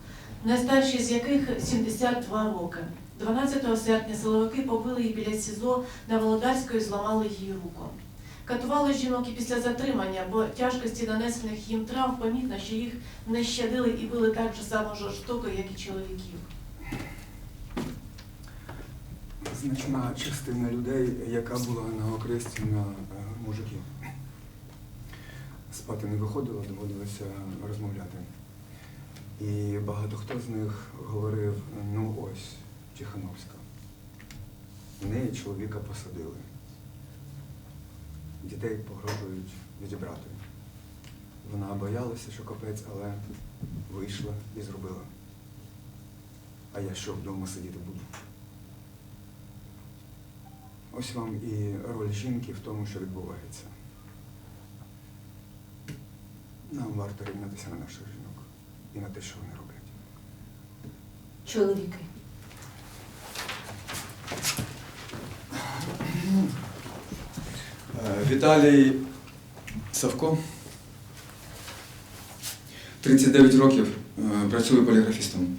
найстарші з яких 72 роки. 12 серпня силовики побили її біля СІЗО на Володарської, зламали її руку. Катували жінок і після затримання, бо тяжкості нанесених їм травм помітно, що їх не щадили і били так же само жорстоко, як і чоловіків. значна частина людей, яка була на окресті на мужиків. Спати не виходило, доводилося розмовляти. І багато хто з них говорив: ну ось, Тихановська. В неї чоловіка посадили. Дітей погрожують відібрати. Вона боялася, що капець, але вийшла і зробила. А я що, вдома сидіти буду? Ось вам і роль жінки в тому, що відбувається. Нам варто рівнятися на наших жінок і на те, що вони роблять. Чоловіки. Віталій Савко, 39 років, працюю поліграфістом.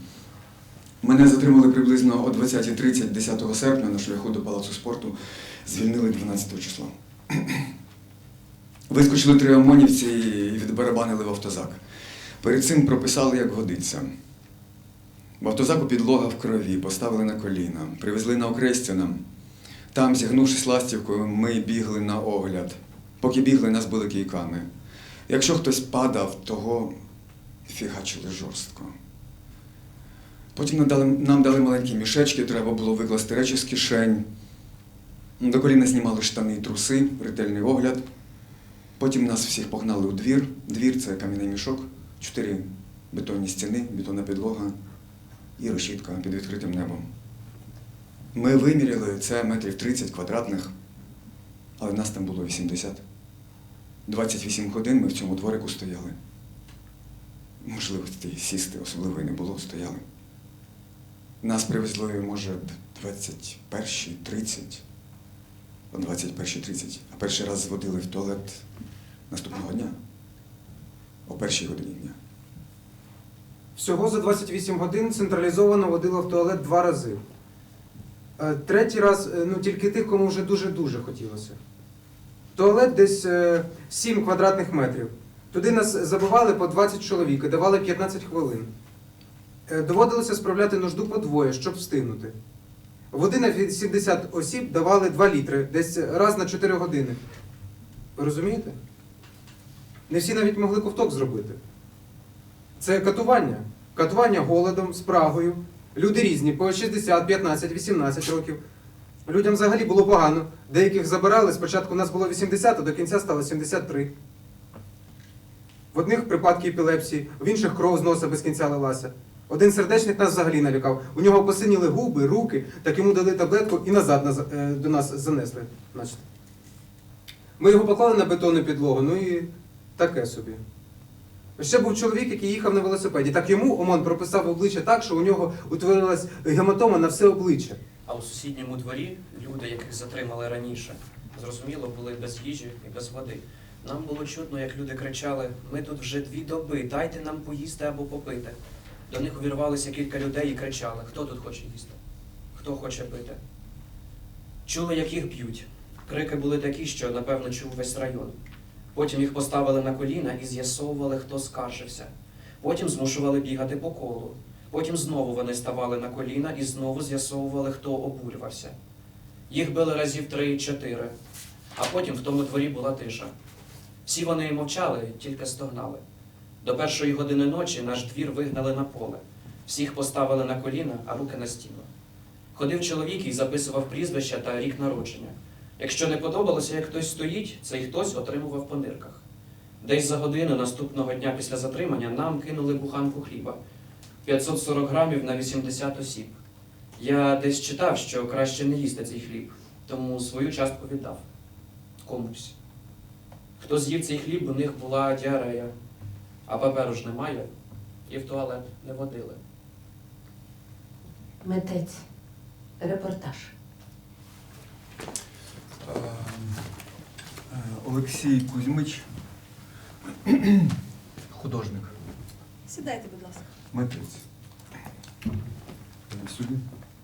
Мене затримали приблизно о 20:30 10 серпня на шляху до Палацу спорту, звільнили 12 числа. Вискочили 3 ОМОНівці і відбарабанили в автозак. Перед цим прописали, як годиться. В автозаку підлога в крові, поставили на коліна, привезли на Окрестяна. Там, зігнувшись ластівкою, ми бігли на огляд. Поки бігли, нас били кийками. Якщо хтось падав, того фігачили жорстко. Потім нам дали маленькі мішечки, треба було викласти речі з кишень. До коліна знімали штани і труси, ретельний огляд. Потім нас всіх погнали у двір. Двір – це кам'яний мішок, 4 бетонні стіни, бетонна підлога і решітка під відкритим небом. Ми виміряли, це метрів 30 квадратних, але нас там було 80. 28 годин ми в цьому дворику стояли. Можливості сісти особливо і не було, стояли. Нас привезли, може, 21:30, о 21:30, а перший раз зводили в туалет наступного дня, о 1:00 годині дня. Всього за 28 годин централізовано водило в туалет 2 рази. Третій раз, тільки тих, кому вже дуже-дуже хотілося. Туалет десь 7 квадратних метрів. Туди нас забивали по 20 чоловік і давали 15 хвилин. Доводилося справляти нужду по 2, щоб встигнути. Води на 70 осіб давали 2 літри, десь раз на 4 години. Ви розумієте? Не всі навіть могли ковток зробити. Це катування. Катування голодом, спрагою. Люди різні, по 60, 15, 18 років. Людям взагалі було погано. Деяких забирали, спочатку у нас було 80, а до кінця стало 73. В одних припадки епілепсії, в інших кров з носа без кінця лилася. Один сердечник нас взагалі налякав. У нього посиніли губи, руки, так йому дали таблетку і назад до нас занесли. Значить. Ми його поклали на бетонну підлогу, і таке собі. Ще був чоловік, який їхав на велосипеді. Так йому ОМОН прописав обличчя так, що у нього утворилась гематома на все обличчя. А у сусідньому дворі люди, яких затримали раніше, зрозуміло, були без їжі і без води. Нам було чутно, як люди кричали: «Ми тут вже 2 доби, дайте нам поїсти або попити». До них увірвалося кілька людей і кричали: «Хто тут хоче їсти? Хто хоче пити?» Чули, як їх б'ють. Крики були такі, що, напевно, чув весь район. Потім їх поставили на коліна і з'ясовували, хто скаржився. Потім змушували бігати по колу. Потім знову вони ставали на коліна і знову з'ясовували, хто обурювався. Їх били разів 3-4, а потім в тому дворі була тиша. Всі вони мовчали, тільки стогнали. До 1:00 години ночі наш двір вигнали на поле. Всіх поставили на коліна, а руки на стіну. Ходив чоловік і записував прізвища та рік народження. Якщо не подобалося, як хтось стоїть, цей хтось отримував по нирках. Десь за годину наступного дня після затримання нам кинули буханку хліба. 540 грамів на 80 осіб. Я десь читав, що краще не їсти цей хліб, тому свою частку віддав. Комусь. Хто з'їв цей хліб, у них була діарея. А паперу ж немає, і в туалет не водили. Митець. Репортаж. Олексій Кузьмич, художник, Сідайте, будь ласка. митець. Сюди.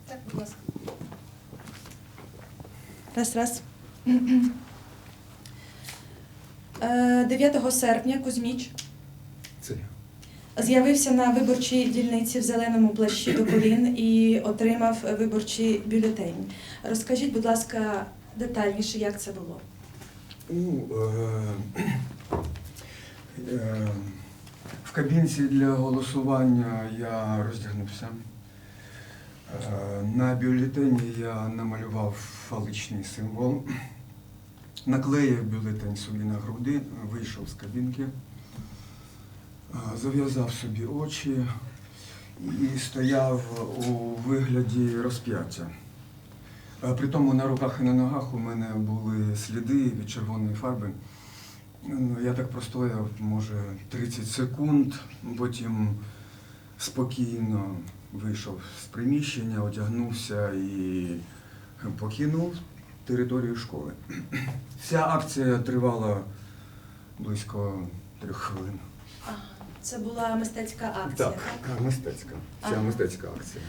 Так, будь ласка. Раз. 9 серпня Кузьміч Це я. З'явився на виборчій дільниці в зеленому плащі до колін і отримав виборчий бюлетень. Розкажіть, будь ласка, детальніше, як це було. В кабінці для голосування я роздягнувся. На бюлетені я намалював фаличний символ, наклеїв бюлетень собі на груди, вийшов з кабінки, зав'язав собі очі і стояв у вигляді розп'яття. При тому на руках і на ногах у мене були сліди від червоної фарби. Я так простояв, може, 30 секунд, потім спокійно вийшов з приміщення, одягнувся і покинув територію школи. Ця акція тривала близько 3 хвилин. Ага. Це була мистецька акція, так? Так, мистецька. Це Ага. мистецька акція.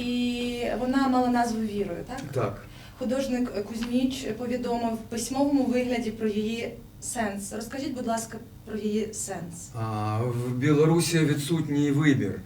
І вона мала назву «Вірою», так? Так. Художник Кузьміч повідомив в письмовому вигляді про її сенс. Розкажіть, будь ласка, про її сенс. В Білорусі відсутній вибір.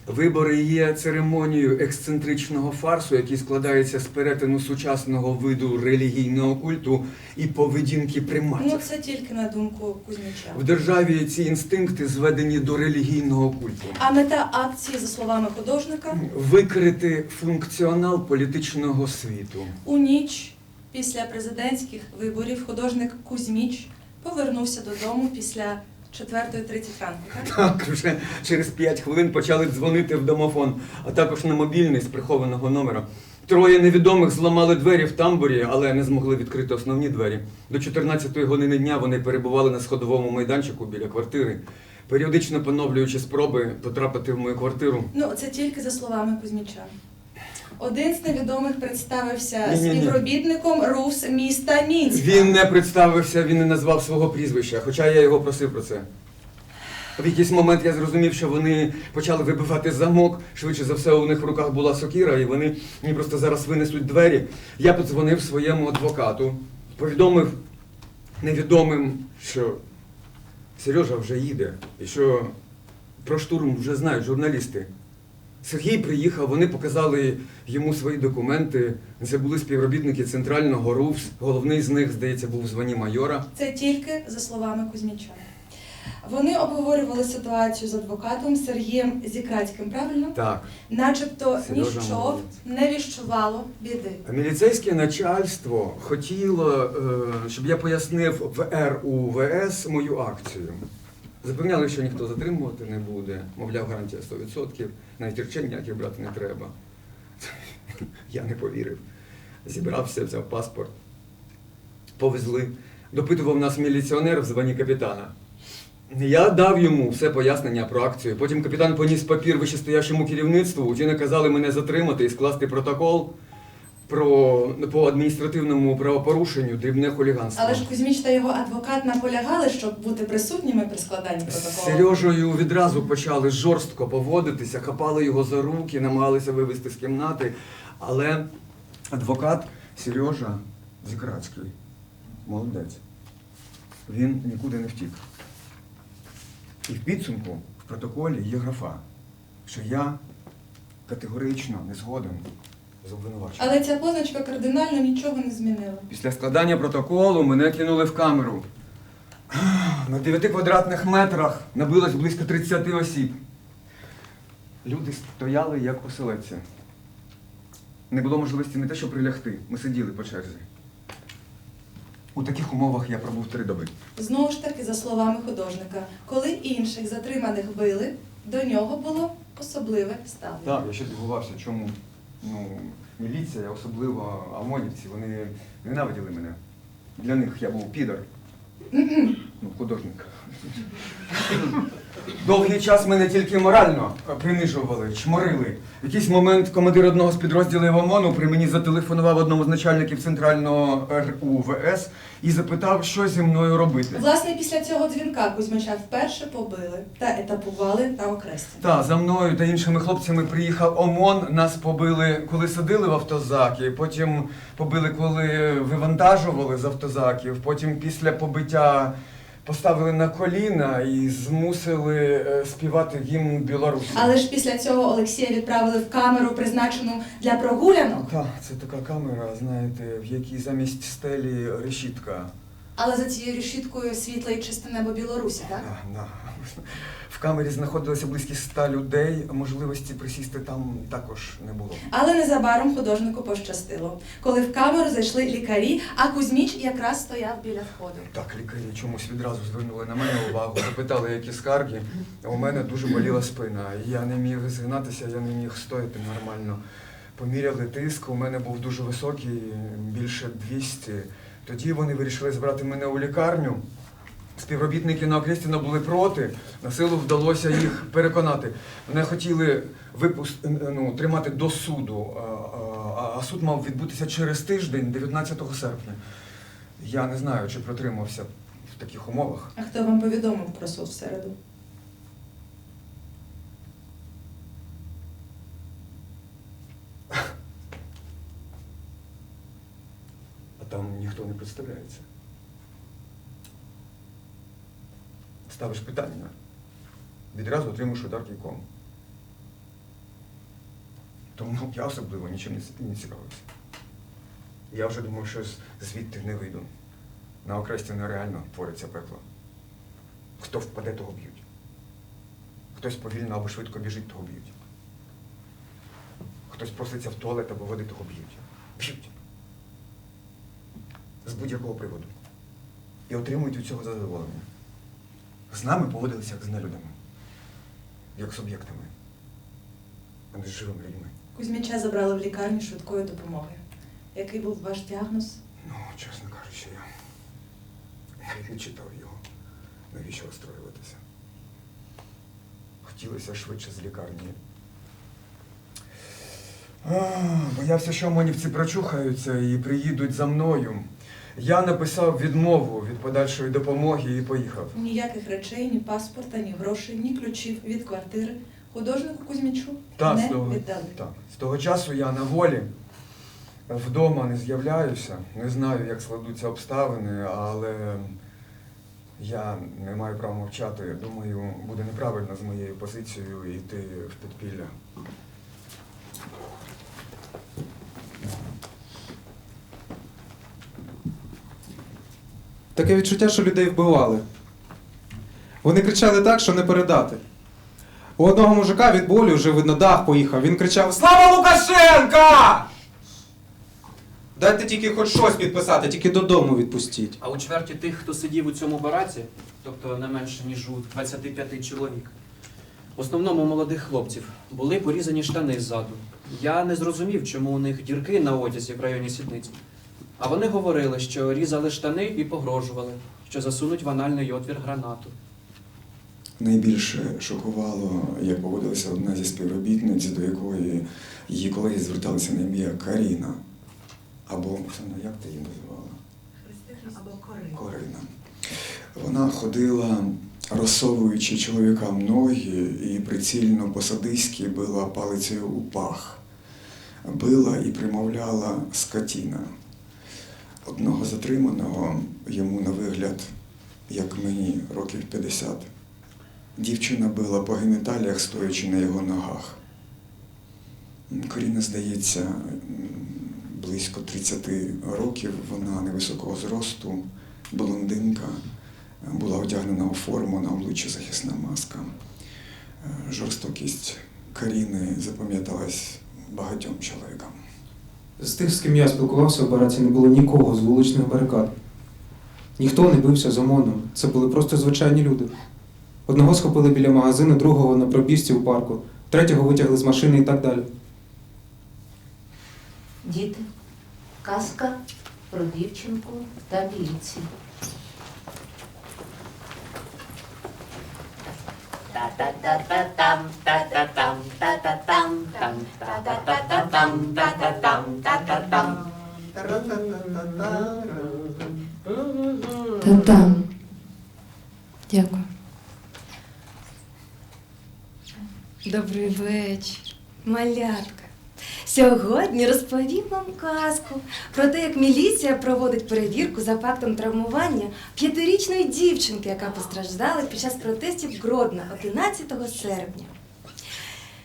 Вибори є церемонією ексцентричного фарсу, який складається з перетину сучасного виду релігійного культу і поведінки приматів. Ну, це тільки на думку Кузьміча. В державі ці інстинкти зведені до релігійного культу. А мета акції, за словами художника, Викрити функціонал політичного світу. у ніч після президентських виборів художник Кузьміч повернувся додому після 4:30 ранку, так? Так, вже через 5 хвилин почали дзвонити в домофон, а також на мобільний з прихованого номера. 3 невідомих зламали двері в тамбурі, але не змогли відкрити основні двері. До 14-ї години дня вони перебували на сходовому майданчику біля квартири, періодично поновлюючи спроби потрапити в мою квартиру. Ну, це тільки за словами Кузьміча. Один з невідомих представився Ні-ні-ні. співробітником РУВС міста Мінська. Він не представився, він не назвав свого прізвища, хоча я його просив про це. В якийсь момент я зрозумів, що вони почали вибивати замок, швидше за все у них в руках була сокира, і вони мені просто зараз винесуть двері. Я подзвонив своєму адвокату, повідомив невідомим, що Сережа вже їде, і що про штурм вже знають журналісти. Сергій приїхав, вони показали йому свої документи. Це були співробітники центрального РУВС. Головний з них, здається, був у званні майора. Це тільки за словами Кузьміча. Вони обговорювали ситуацію з адвокатом Сергієм Зікрацьким, правильно? Так. Начебто Сережа ніщо молодець. не віщувало біди. Міліцейське начальство хотіло, щоб я пояснив в РУВС мою акцію. Запевняли, що ніхто затримувати не буде, мовляв, гарантія 100%, навіть речень ніяких брати не треба. Я не повірив. Зібрався, взяв паспорт, повезли. Допитував нас міліціонер в званні капітана. Я дав йому все пояснення про акцію. Потім капітан поніс папір вищестоящому керівництву, ті наказали мене затримати і скласти протокол по адміністративному правопорушенню, дрібне хуліганство. Але ж Кузьміч та його адвокат наполягали, щоб бути присутніми при складанні З протоколу. Сережею відразу почали жорстко поводитися, хапали його за руки, намагалися вивезти з кімнати. Але адвокат Сережа Зікрацький, молодець, він нікуди не втік. І в підсумку в протоколі є графа, що я категорично не згоден з обвинуваченням. Але ця позначка кардинально нічого не змінила. Після складання протоколу мене кинули в камеру. На 9 квадратних метрах набилось близько 30 осіб. Люди стояли як оселедці. Не було можливості не те, що прилягти. Ми сиділи по черзі. У таких умовах я пробув 3 доби. Знову ж таки, за словами художника, коли інших затриманих били, до нього було особливе ставлення. Так, я ще дивувався, чому міліція, особливо ОМОНівці, вони ненавиділи мене. Для них я був підар. Художник. Довгий час мене тільки морально принижували, чморили. В якийсь момент командир одного з підрозділів ОМОНу при мені зателефонував одному з начальників центрального РУВС і запитав, що зі мною робити. Власне, після цього дзвінка Кузьмича вперше побили та етапували на окресті. Так, за мною та іншими хлопцями приїхав ОМОН, нас побили, коли садили в автозаки, потім побили, коли вивантажували з автозаків, потім після побиття поставили на коліна і змусили співати гімн Білорусі. Але ж після цього Олексія відправили в камеру, призначену для прогулянок. Так, це така камера, знаєте, в якій замість стелі решітка. Але за цією решіткою світле і чисте небо Білорусі, так? Да. В камері знаходилося близько 100 людей, можливості присісти там також не було. Але незабаром художнику пощастило, коли в камеру зайшли лікарі, а Кузьміч якраз стояв біля входу. Так, лікарі чомусь відразу звернули на мене увагу, запитали, які скарги. У мене дуже боліла спина. Я не міг згинатися, я не міг стояти нормально. Поміряли тиск, у мене був дуже високий, більше 200. Тоді вони вирішили забрати мене у лікарню. Співробітники на Окрестіна були проти, на силу вдалося їх переконати. Мене хотіли тримати до суду, а суд мав відбутися через тиждень, 19 серпня. Я не знаю, чи протримався в таких умовах. А хто вам повідомив про суд в середу? А там ніхто не представляється. Ставиш питання, відразу отримуєш удар кийком. Тому я особливо нічим не цікавився. Я вже думав, що звідти не вийду. На Окрестіна реально твориться пекло. Хто впаде, того б'ють. Хтось повільно або швидко біжить, того б'ють. Хтось проситься в туалет або води, того б'ють. Б'ють. З будь-якого приводу. І отримують від цього задоволення. З нами поводилися як з нелюдами. Як з об'єктами. А не з живими людьми. Кузьміча забрали в лікарню швидкої допомоги. Який був ваш діагноз? Ну, чесно кажучи, я навіть не читав його. Навіщо розстроюватися? Хотілося швидше з лікарні. Боявся, що омонівці прочухаються і приїдуть за мною. Я написав відмову від подальшої допомоги і поїхав. Ніяких речей, ні паспорта, ні грошей, ні ключів від квартири художнику Кузьмічу Так, не з того, віддали. так. З того часу я на волі. Вдома не з'являюся. Не знаю, як складуться обставини, але я не маю права мовчати. Думаю, буде неправильно з моєю позицією йти в підпілля. Таке відчуття, що людей вбивали. Вони кричали так, що не передати. У одного мужика від болю вже, видно, дах поїхав. Він кричав: «Слава Лукашенка! Дайте тільки хоч щось підписати, тільки додому відпустіть». А у чверті тих, хто сидів у цьому бараці, тобто не менше, ніж у 25 чоловік, в основному молодих хлопців, були порізані штани ззаду. Я не зрозумів, чому у них дірки на одязі в районі сідниці. А вони говорили, що різали штани і погрожували, що засунуть в анальний отвір гранату. Найбільше шокувало, як поводилася одна зі співробітниць, до якої її колеги зверталися на ім'я Каріна. Або, Оксана, як ти її називала? Або Корина. Корина. Вона ходила, розсовуючи чоловікам ноги, і прицільно по-садистськи била палицею у пах. Била і примовляла скотіна. Одного затриманого, йому на вигляд, як мені, років 50, дівчина била по геніталіях, стоячи на його ногах. Коріна, здається, близько 30 років, вона невисокого зросту, блондинка, була одягнена у форму, на обличчі захисна маска. Жорстокість Каріни запам'яталась багатьом чоловікам. З тих, з ким я спілкувався в бараці, не було нікого з вуличних барикад. Ніхто не бився з ОМОНом. Це були просто звичайні люди. Одного схопили біля магазину, другого на пробіжці у парку, третього витягли з машини і так далі. Діти, казка про дівчинку та міліцію. Та-дам. Дякую. Добрий вечір, малятка. Сьогодні розповім вам казку про те, як міліція проводить перевірку за фактом травмування 5-річної дівчинки, яка постраждала під час протестів Гродно 11 серпня.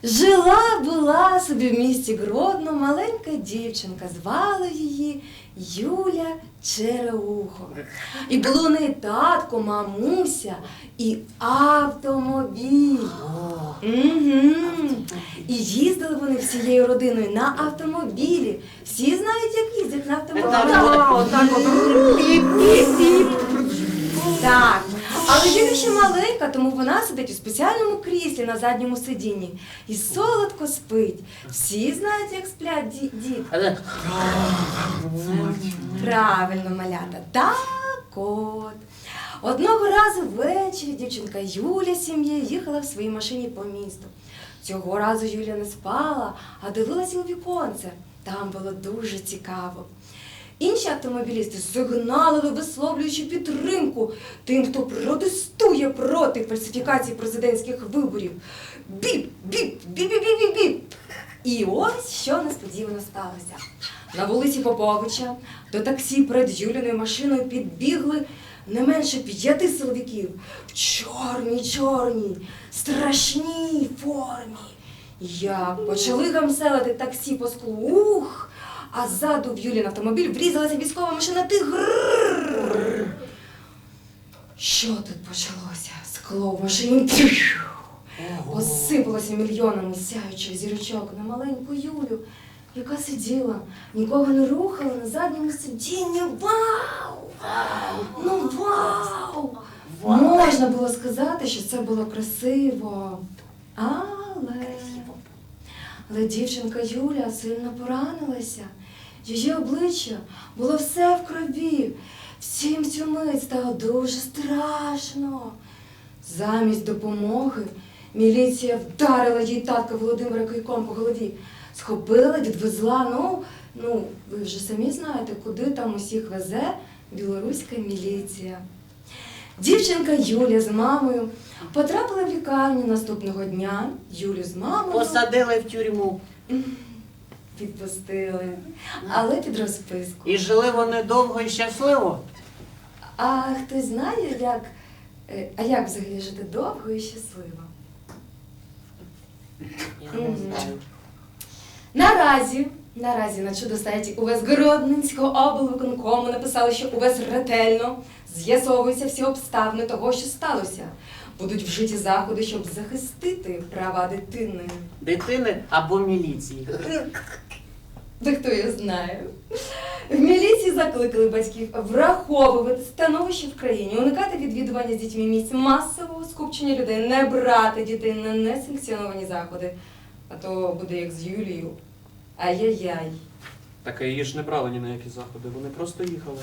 Жила-була собі в місті Гродно маленька дівчинка, звали її Юля Череухо. І було у неї татко, мамуся і автомобіль. І їздили вони всією родиною на автомобілі. Всі знають, як їздять на автомобілі. Так. Але Юля ще маленька, тому вона сидить у спеціальному кріслі на задньому сидінні і солодко спить. Всі знають, як сплять діти. Правильно, малята. Так от. Одного разу ввечері дівчинка Юля з сім'єю їхала в своїй машині по місту. Цього разу Юля не спала, а дивилася у віконце. Там було дуже цікаво. Інші автомобілісти сигналили, висловлюючи підтримку тим, хто протестує проти фальсифікації президентських виборів. Біп, біп, біп-біп-біп-біп. І ось що несподівано сталося. На вулиці Поповича до таксі перед Юліною машиною підбігли не менше 5 силовиків в чорній, страшній формі. Як почали гамселити таксі по склу, ух! А ззаду в Юлін автомобіль врізалася військова машина «Тигр». Що тут почалося? Скло в машині посипалося мільйонами сяючих зірочок на маленьку Юлю, яка сиділа, нікого не рухала на задньому сидінні. Вау! Ну вау! Можна було сказати, що це було красиво. Але дівчинка Юля сильно поранилася. Її обличчя було все в крові. Всім цю мить стало дуже страшно. Замість допомоги міліція вдарила їй татка Володимира кийком по голові. Схопила, відвезла, ви вже самі знаєте, куди там усіх везе білоруська міліція. Дівчинка Юля з мамою потрапила в лікарню наступного дня. Юлю з мамою посадили в тюрму. Відпустили, але під розписку. І жили вони довго і щасливо. А хтось знає, як взагалі жити довго і щасливо? Я не знаю. Наразі на чудо-сайті УВС Гродненського облвиконкому написали, що УВС ретельно з'ясовуються всі обставини того, що сталося. Будуть вжиті заходи, щоб захистити права дитини. Дитини або міліції. Та хто його знає. В міліції закликали батьків враховувати становище в країні, уникати відвідування з дітьми місць масового скупчення людей, не брати дітей на несанкціоновані заходи. А то буде як з Юлією. Ай-яй-яй. Так її ж не брали ні на які заходи, вони просто їхали.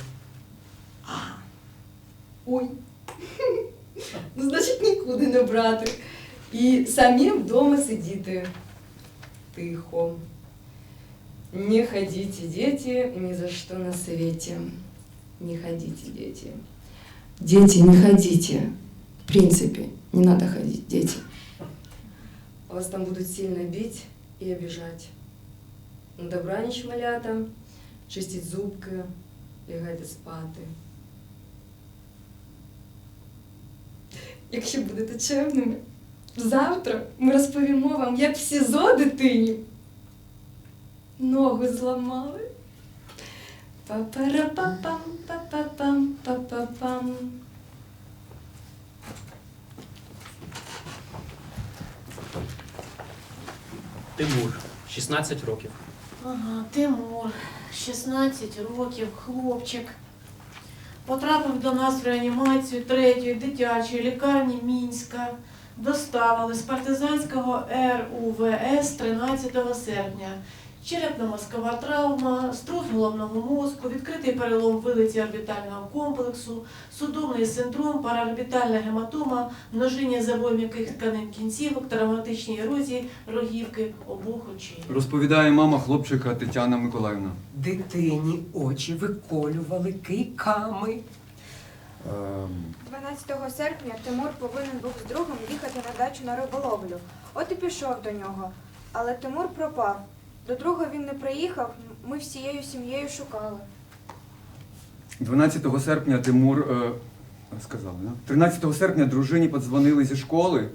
Ой. Ну, значить, нікуди не брати. І самим вдома сидіти. Тихо. Не ходите, дети, ни за что на свете. Не ходите, дети. Дети, не ходите. В принципе, не надо ходить, дети. Вас там будут сильно бить и обижать. На добраніч, малята, чистіть зубки, лягайте спати. Якщо будете чемними, завтра ми розповімо вам, як в СІЗО дитині ногу зламали. Па-пара-па-пам, па-па-пам, па-па-пам. Тимур, 16 років. Ага, Тимур, 16 років, хлопчик. Потрапив до нас в реанімацію 3-ї дитячої лікарні Мінська. Доставили з партизанського РУВС 13 серпня. Черепно-мозкова травма, струс головного мозку, відкритий перелом вилиці орбітального комплексу, судомний синдром, параорбітальна гематома, множиння забою м'яких тканин кінцівок, травматичні ерозії, рогівки обох очей. Розповідає мама хлопчика Тетяна Миколаївна. Дитині очі виколювали кийками. 12 серпня Тимур повинен був з другом їхати на дачу на риболовлю. От і пішов до нього. Але Тимур пропав. До друга він не приїхав, ми всією сім'єю шукали. 12 серпня Тимур сказав, да? 13 серпня дружині подзвонили зі школи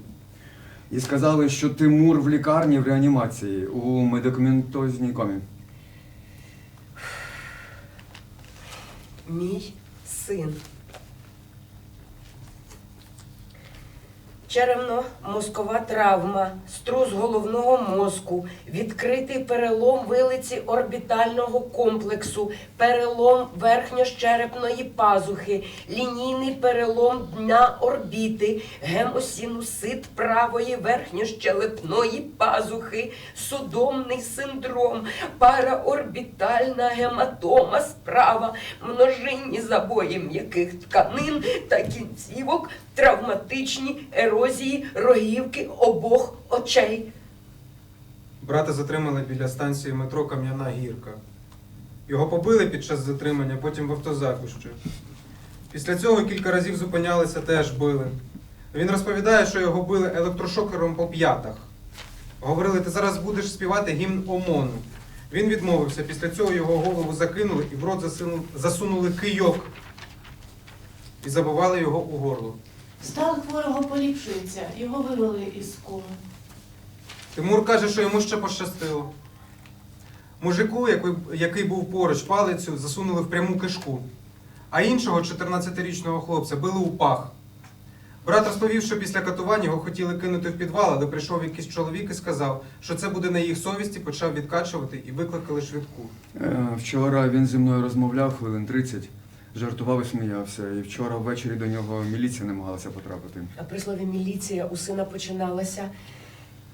і сказали, що Тимур в лікарні в реанімації у медикаментозній комі. Мій син. Черевно-мозкова травма, струс головного мозку, відкритий перелом вилиці орбітального комплексу, перелом верхньощерепної пазухи, лінійний перелом дна орбіти, гемосінусит правої верхньощелепної пазухи, судомний синдром, параорбітальна гематома справа, множинні забої м'яких тканин та кінцівок, травматичні ерозії рогівки обох очей. Брата затримали біля станції метро Кам'яна Гірка. Його побили під час затримання, потім в автозакущі. Після цього кілька разів зупинялися, теж били. Він розповідає, що його били електрошокером по п'ятах. Говорили, ти зараз будеш співати гімн ОМОНу. Він відмовився, після цього його голову закинули і в рот засунули кийок і забивали його у горло. Стан хворого поліпшується, його вивели із коми. Тимур каже, що йому ще пощастило. Мужику, який був поруч, палицю засунули в пряму кишку, а іншого 14-річного хлопця били у пах. Брат розповів, що після катувань його хотіли кинути в підвал, але прийшов якийсь чоловік і сказав, що це буде на їх совісті, почав відкачувати і викликали швидку. Вчора він зі мною розмовляв хвилин 30, жартував і сміявся. І вчора ввечері до нього міліція намагалася потрапити. А при слові міліція у сина починалася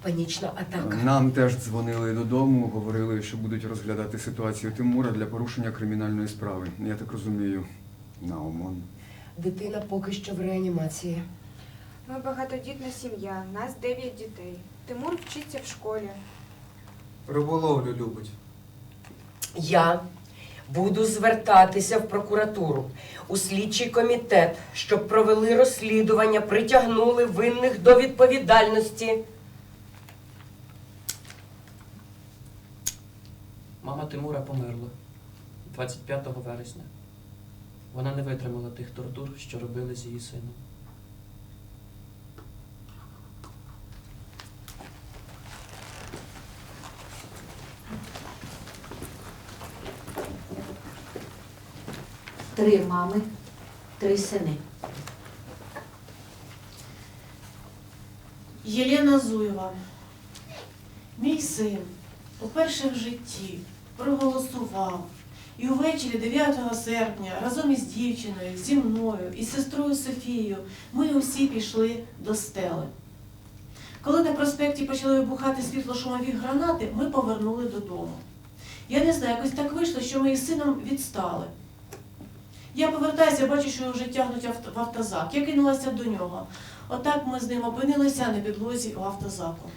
панічна атака. Нам теж дзвонили додому, говорили, що будуть розглядати ситуацію Тимура для порушення кримінальної справи. Я так розумію, на ОМОН. Дитина поки що в реанімації. Ми багатодітна сім'я, нас 9 дітей. Тимур вчиться в школі. Риболовлю любить. Я буду звертатися в прокуратуру, у слідчий комітет, щоб провели розслідування, притягнули винних до відповідальності. Мама Тимура померла 25 вересня. Вона не витримала тих тортур, що робили з її сином. Три мами, 3 сини. Єлена Зуєва. Мій син уперше в житті проголосував. І увечері 9 серпня разом із дівчиною, зі мною і сестрою Софією ми усі пішли до стели. Коли на проспекті почали вибухати світлошумові гранати, ми повернули додому. Я не знаю, якось так вийшло, що ми із сином відстали. Я повертаюся, бачу, що його вже тягнуть в автозак. Я кинулася до нього. Отак ми з ним опинилися на підлозі у автозаку.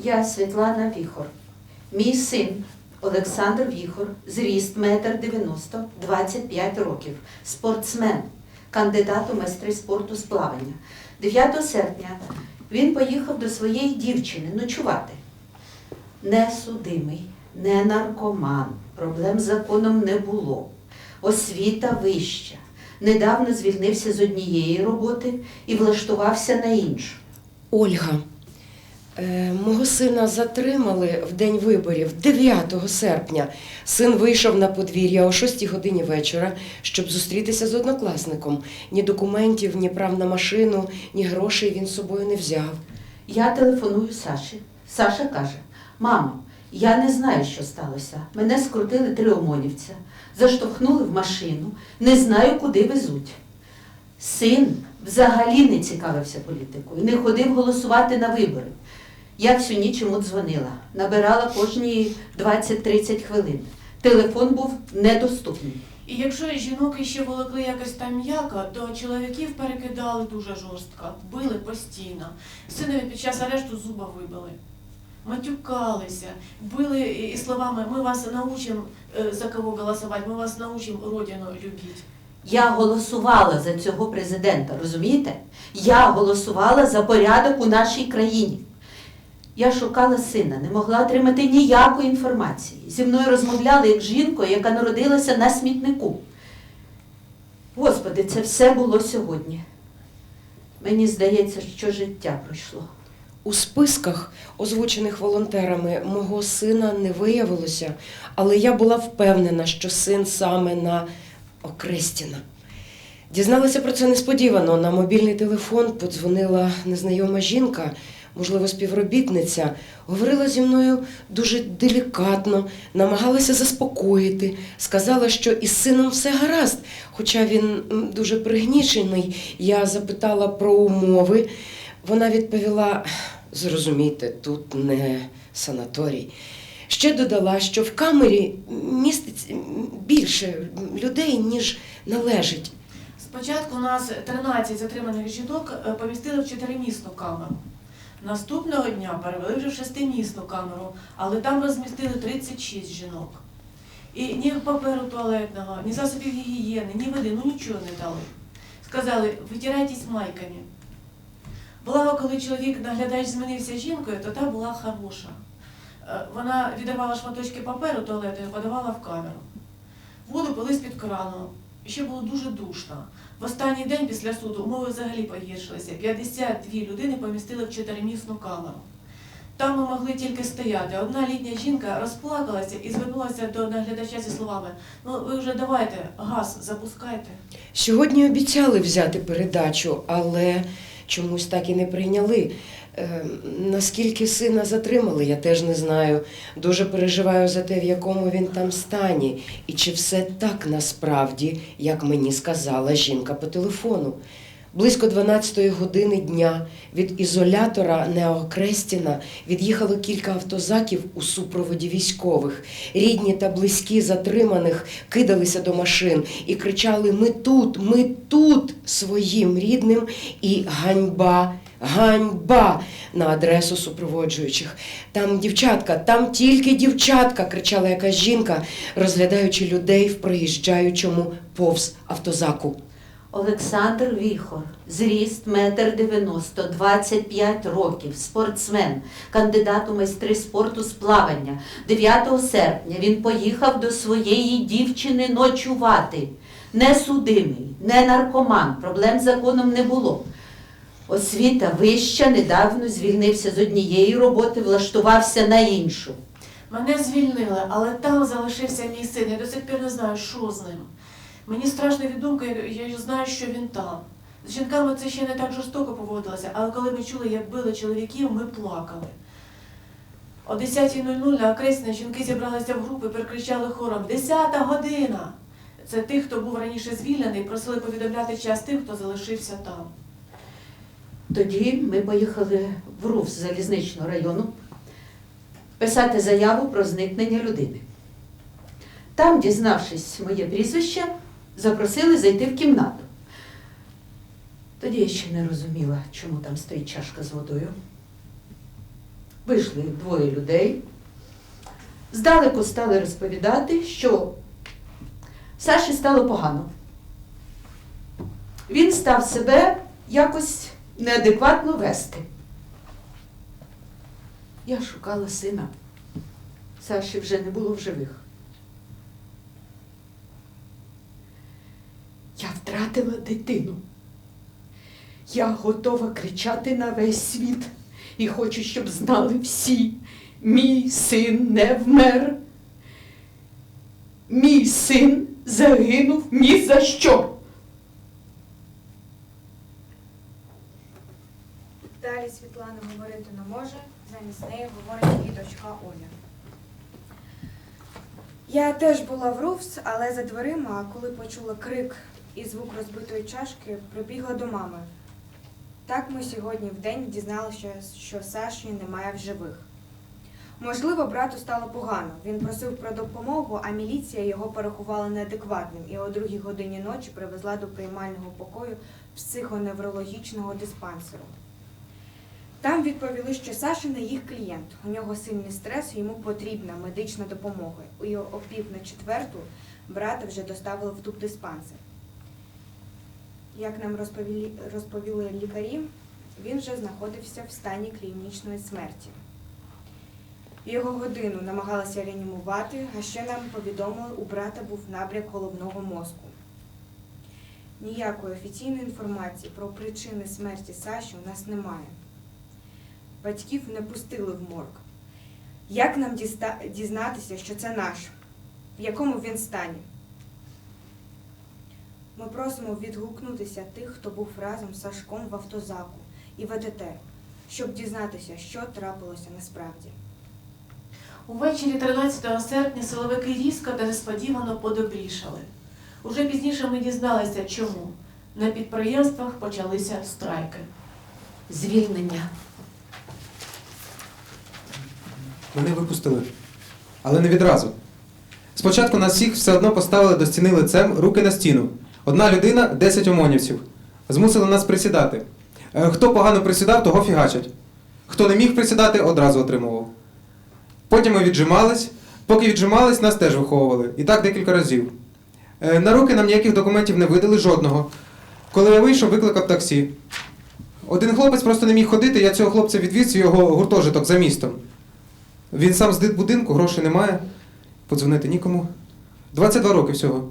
Я Світлана Віхор. Мій син Олександр Віхор, зріст 1,90 м, 25 років, спортсмен, кандидат у майстри спорту з плавання. 9 серпня він поїхав до своєї дівчини ночувати. Не судимий, не наркоман, проблем з законом не було. Освіта вища. Недавно звільнився з однієї роботи і влаштувався на іншу. Ольга, мого сина затримали в день виборів, 9 серпня. Син вийшов на подвір'я о 6 годині вечора, щоб зустрітися з однокласником. Ні документів, ні прав на машину, ні грошей він з собою не взяв. Я телефоную Саші. Саша каже: мамо, я не знаю, що сталося. Мене скрутили 3 омонівця, заштовхнули в машину, не знаю, куди везуть. Син взагалі не цікавився політикою, не ходив голосувати на вибори. Я всю ніч йому дзвонила, набирала кожні 20-30 хвилин. Телефон був недоступний. І якщо жінок іще волокли якось там м'яко, то чоловіків перекидали дуже жорстко, били постійно. Синові під час арешту зуба вибили. Матюкалися, били і словами: ми вас научимо, за кого голосувати, ми вас научимо родину любити. Я голосувала за цього президента, розумієте? Я голосувала за порядок у нашій країні. Я шукала сина, не могла отримати ніякої інформації. Зі мною розмовляли як з жінкою, яка народилася на смітнику. Господи, це все було сьогодні. Мені здається, що життя пройшло. У списках, озвучених волонтерами, мого сина не виявилося, але я була впевнена, що син саме на Окрестіна. Дізналася про це несподівано. На мобільний телефон подзвонила незнайома жінка, можливо, співробітниця, говорила зі мною дуже делікатно, намагалася заспокоїти, сказала, що із сином все гаразд, хоча він дуже пригнічений. Я запитала про умови. Вона відповіла: зрозумійте, тут не санаторій. Ще додала, що в камері міститься більше людей, ніж належить. Спочатку нас 13 затриманих жінок помістили в 4-місну камеру. Наступного дня перевели вже в 6-місну камеру, але там розмістили 36 жінок. І ні паперу туалетного, ні засобів гігієни, ні води, нічого не дали. Сказали: витирайтесь майками. Благо, коли чоловік-наглядач змінився жінкою, то та була хороша. Вона відривала шматочки паперу туалету і подавала в камеру. Воду пили з-під крану. Ще було дуже душно. В останній день після суду умови взагалі погіршилися. 52 людини помістили в 4-місну камеру. Там ми могли тільки стояти. Одна літня жінка розплакалася і звернулася до наглядача зі словами: ну ви вже давайте, газ запускайте. Сьогодні обіцяли взяти передачу, але чомусь так і не прийняли. Наскільки сина затримали, я теж не знаю. Дуже переживаю за те, в якому він там стані. І чи все так насправді, як мені сказала жінка по телефону. Близько 12-ї години дня від ізолятора Неокрестіна від'їхало кілька автозаків у супроводі військових. Рідні та близькі затриманих кидалися до машин і кричали: ми тут!» своїм рідним, і «ганьба! Ганьба!» на адресу супроводжуючих. «Там дівчатка, там тільки дівчатка!» кричала якась жінка, розглядаючи людей в проїжджаючому повз автозаку. Олександр Віхор, зріст 1,90 м, 25 років, спортсмен, кандидат у майстри спорту з плавання. 9 серпня він поїхав до своєї дівчини ночувати. Не судимий, не наркоман, проблем з законом не було. Освіта вища, недавно звільнився з однієї роботи, влаштувався на іншу. Мене звільнили, але там залишився мій син. Я до сих пір не знаю, що з ним. Мені страшно від думки, я знаю, що він там. З жінками це ще не так жорстоко поводилося, але коли ми чули, як били чоловіків, ми плакали. О 10:00 на Окрестіна жінки зібралися в групи і перекричали хором: «10 година!» Це тих, хто був раніше звільнений, просили повідомляти час тим, хто залишився там. Тоді ми поїхали в РУВ залізничного району писати заяву про зникнення людини. Там, дізнавшись моє прізвище, запросили зайти в кімнату. Тоді я ще не розуміла, чому там стоїть чашка з водою. Вийшли 2 людей. Здалеку стали розповідати, що Саші стало погано. Він став себе якось неадекватно вести. Я шукала сина. Саші вже не було в живих. Я втратила дитину. Я готова кричати на весь світ і хочу, щоб знали всі: мій син не вмер. Мій син загинув ні за що. Далі Світлана говорити не може, замість неї говорить її дочка Оля. Я теж була в РУВС, але за дверима, коли почула крик і звук розбитої чашки, прибігла до мами. Так ми сьогодні вдень дізналися, що Саші немає в живих. Можливо, брату стало погано. Він просив про допомогу, а міліція його порахувала неадекватним і о 2 годині ночі привезла до приймального покою психоневрологічного диспансеру. Там відповіли, що Саша не їх клієнт. У нього сильний стрес, йому потрібна медична допомога. І о 3:45 брата вже доставили в тубдиспансер. Як нам розповіли лікарі, він вже знаходився в стані клінічної смерті. Його годину намагалися реанімувати, а ще нам повідомили, у брата був набряк головного мозку. Ніякої офіційної інформації про причини смерті Саші у нас немає. Батьків не пустили в морг. Як нам дізнатися, що це наш? В якому він стані? Ми просимо відгукнутися тих, хто був разом з Сашком в автозаку і ВТТ, щоб дізнатися, що трапилося насправді. Увечері 13 серпня силовики різко та несподівано подобрішали. Уже пізніше ми дізналися, чому. На підприємствах почалися страйки. Звільнення. Мене випустили. Але не відразу. Спочатку нас всіх все одно поставили до стіни лицем, руки на стіну. Одна людина, 10 омонівців. Змусили нас присідати. Хто погано присідав, того фігачать. Хто не міг присідати, одразу отримував. Потім ми віджимались. Поки віджимались, нас теж виховували. І так декілька разів. На руки нам ніяких документів не видали, жодного. Коли я вийшов, викликав таксі. Один хлопець просто не міг ходити, я цього хлопця відвіз в його гуртожиток за містом. Він сам з дитбудинку, грошей немає, подзвонити нікому. 22 роки всього.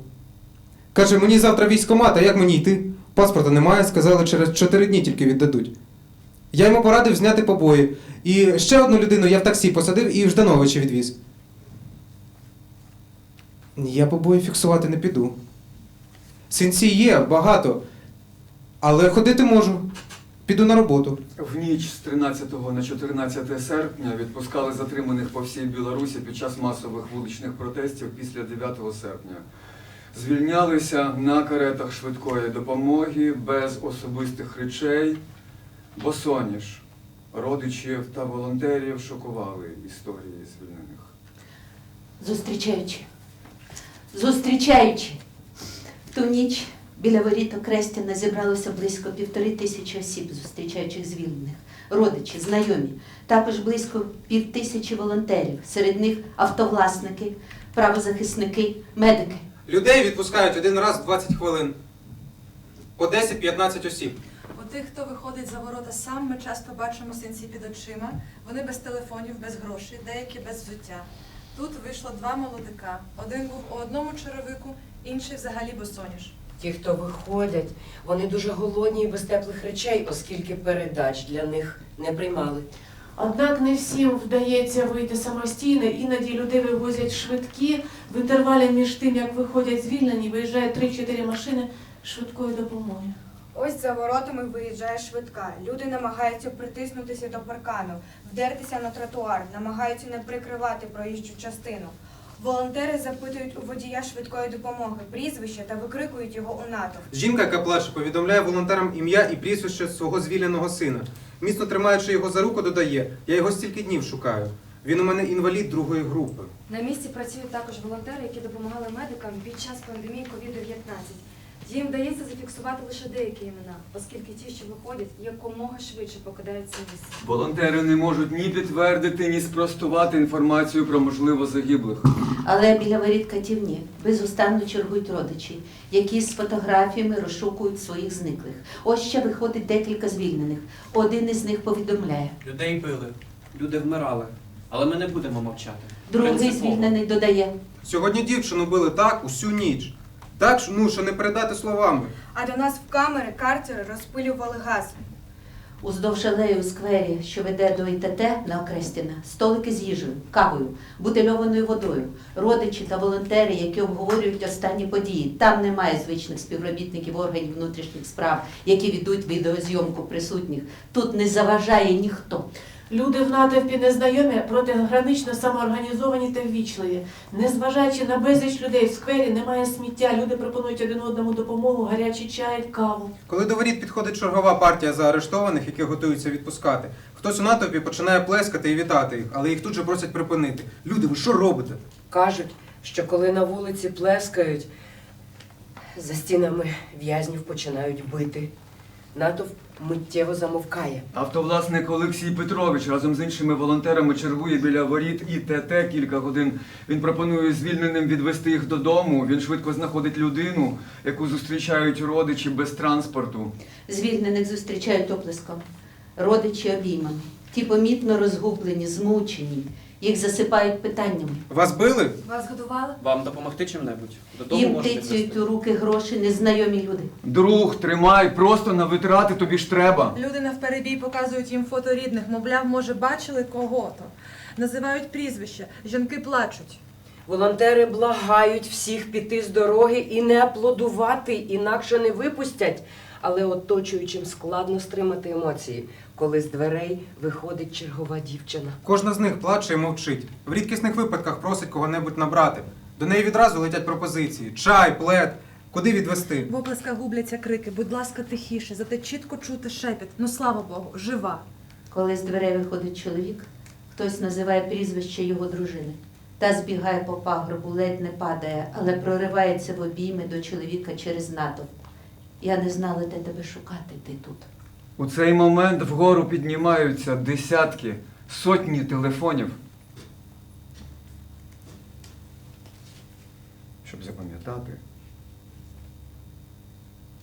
Каже, мені завтра військкомат, а як мені йти? Паспорта немає, сказали, через 4 дні тільки віддадуть. Я йому порадив зняти побої. І ще одну людину я в таксі посадив і в Ждановичі відвіз. Я побої фіксувати не піду. Синці є, багато. Але ходити можу. Піду на роботу. В ніч з 13 на 14 серпня відпускали затриманих по всій Білорусі під час масових вуличних протестів після 9 серпня. Звільнялися на каретах швидкої допомоги, без особистих речей, босоніж. Родичів та волонтерів шокували історії звільнених. Зустрічаючи. В ту ніч біля воріт Окрестіна зібралося близько 1500 осіб, зустрічаючих звільнених. Родичі, знайомі. Також близько 5000 волонтерів. Серед них автовласники, правозахисники, медики. Людей відпускають один раз в 20 хвилин. По 10-15 осіб. У тих, хто виходить за ворота сам, ми часто бачимо синці під очима. Вони без телефонів, без грошей, деякі без взуття. Тут вийшло 2 молодика. Один був у одному черевику, інший взагалі босоніж. Ті, хто виходять, вони дуже голодні і без теплих речей, оскільки передач для них не приймали. Однак не всім вдається вийти самостійно, іноді людей вивозять швидкі. В інтервалі між тим, як виходять звільнені, виїжджають 3-4 машини швидкої допомоги. Ось за воротами виїжджає швидка. Люди намагаються притиснутися до паркану, вдертися на тротуар, намагаються не прикривати проїжджу частину. Волонтери запитують у водія швидкої допомоги прізвище та викрикують його у натовп. Жінка, яка плаче, повідомляє волонтерам ім'я і прізвище свого звільненого сина. Міцно тримаючи його за руку, додає: я його стільки днів шукаю. Він у мене інвалід 2-ї групи. На місці працюють також волонтери, які допомагали медикам під час пандемії COVID-19. Їм вдається зафіксувати лише деякі імена, оскільки ті, що виходять, якомога швидше покидають це місце. Волонтери не можуть ні підтвердити, ні спростувати інформацію про можливо загиблих. Але біля воріт катівні безустанно чергують родичі, які з фотографіями розшукують своїх зниклих. Ось ще виходить декілька звільнених. Один із них повідомляє. Людей били, люди вмирали. Але ми не будемо мовчати. Другий Принципово. звільнений додає. Сьогодні дівчину били так усю ніч. Так, що не передати словами. А до нас в камери карцери розпилювали газ. Уздовж алеї у сквері, що веде до ІТТ на Окрестіна, столики з їжею, кавою, бутильованою водою, родичі та волонтери, які обговорюють останні події. Там немає звичних співробітників органів внутрішніх справ, які ведуть відеозйомку присутніх. Тут не заважає ніхто. Люди в натовпі незнайомі, проте гранично самоорганізовані та ввічливі. Незважаючи на безліч людей в сквері, немає сміття, люди пропонують один одному допомогу, гарячий чай, каву. Коли до воріт підходить чергова партія заарештованих, яких готуються відпускати, хтось у натовпі починає плескати і вітати їх, але їх тут же просять припинити. Люди, ви що робите? Кажуть, що коли на вулиці плескають, за стінами в'язнів починають бити. Натовп миттєво замовкає. Автовласник Олексій Петрович разом з іншими волонтерами чергує біля воріт ІТТ кілька годин. Він пропонує звільненим відвести їх додому. Він швидко знаходить людину, яку зустрічають родичі без транспорту. Звільнених зустрічають оплеском. Родичі обіймами. Ті помітно розгублені, змучені. Їх засипають питаннями. Вас били? Вас годували? Вам допомогти чим-небудь? Додому Їм можете тицюють відвезти? у руки гроші незнайомі люди. Друг, тримай, просто на витрати тобі ж треба. Люди навперебій показують їм фото рідних, мовляв, може, бачили кого-то. Називають прізвища, жінки плачуть. Волонтери благають всіх піти з дороги і не аплодувати, інакше не випустять. Але оточуючим складно стримати емоції, коли з дверей виходить чергова дівчина. Кожна з них плаче і мовчить. В рідкісних випадках просить кого-небудь набрати. До неї відразу летять пропозиції. Чай, плед. Куди відвести? В оплесках губляться крики, будь ласка, тихіше, зате чітко чути шепіт. Ну, слава Богу, жива. Коли з дверей виходить чоловік, хтось називає прізвище його дружини. Та збігає по пагорбу, ледь не падає, але проривається в обійми до чоловіка через натовп. Я не знала, де тебе шукати, ти тут. У цей момент вгору піднімаються десятки, сотні телефонів. Щоб запам'ятати,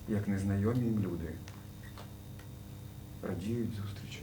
як незнайомі їм люди радіють зустрічі.